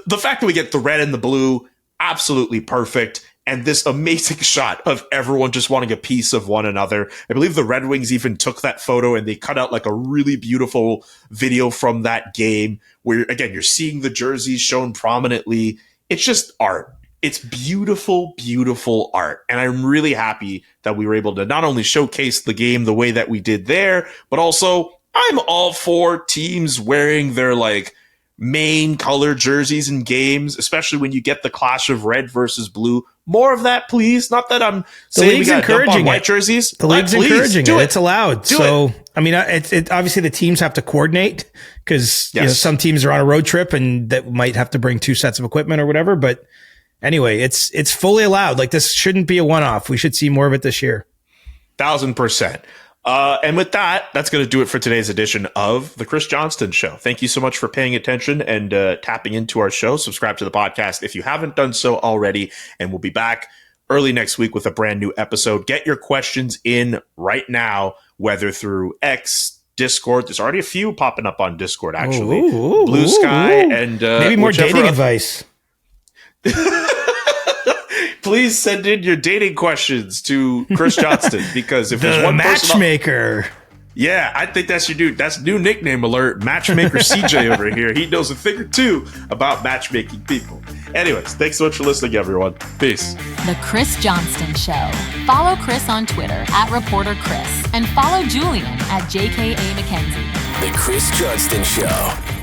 The fact that we get the red and the blue, absolutely perfect. And this amazing shot of everyone just wanting a piece of one another. I believe the Red Wings even took that photo and they cut out like a really beautiful video from that game where, again, you're seeing the jerseys shown prominently. It's just art. It's beautiful, beautiful art. And I'm really happy that we were able to not only showcase the game the way that we did there, but also I'm all for teams wearing their like main color jerseys in games, especially when you get the clash of red versus blue. More of that, please. Not that I'm saying we got to dump on white jerseys. The league's encouraging it. It's allowed. So, I mean, it obviously the teams have to coordinate because some teams are on a road trip and that might have to bring 2 sets of equipment or whatever. But anyway, it's fully allowed. Like this shouldn't be a one-off. We should see more of it this year. 1,000%. And with that, that's going to do it for today's edition of The Chris Johnston Show. Thank you so much for paying attention and tapping into our show. Subscribe to the podcast if you haven't done so already. And we'll be back early next week with a brand new episode. Get your questions in right now, whether through X, Discord. There's already a few popping up on Discord, actually. Blue Sky and maybe more dating advice. Please send in your dating questions to Chris Johnston because if there's one matchmaker. Yeah, I think that's your dude. That's new nickname alert. Matchmaker CJ over here. He knows a thing or two about matchmaking people. Anyways, thanks so much for listening, everyone. Peace. The Chris Johnston Show. Follow Chris on Twitter @ReporterChris and follow Julian @JKA McKenzie. The Chris Johnston Show.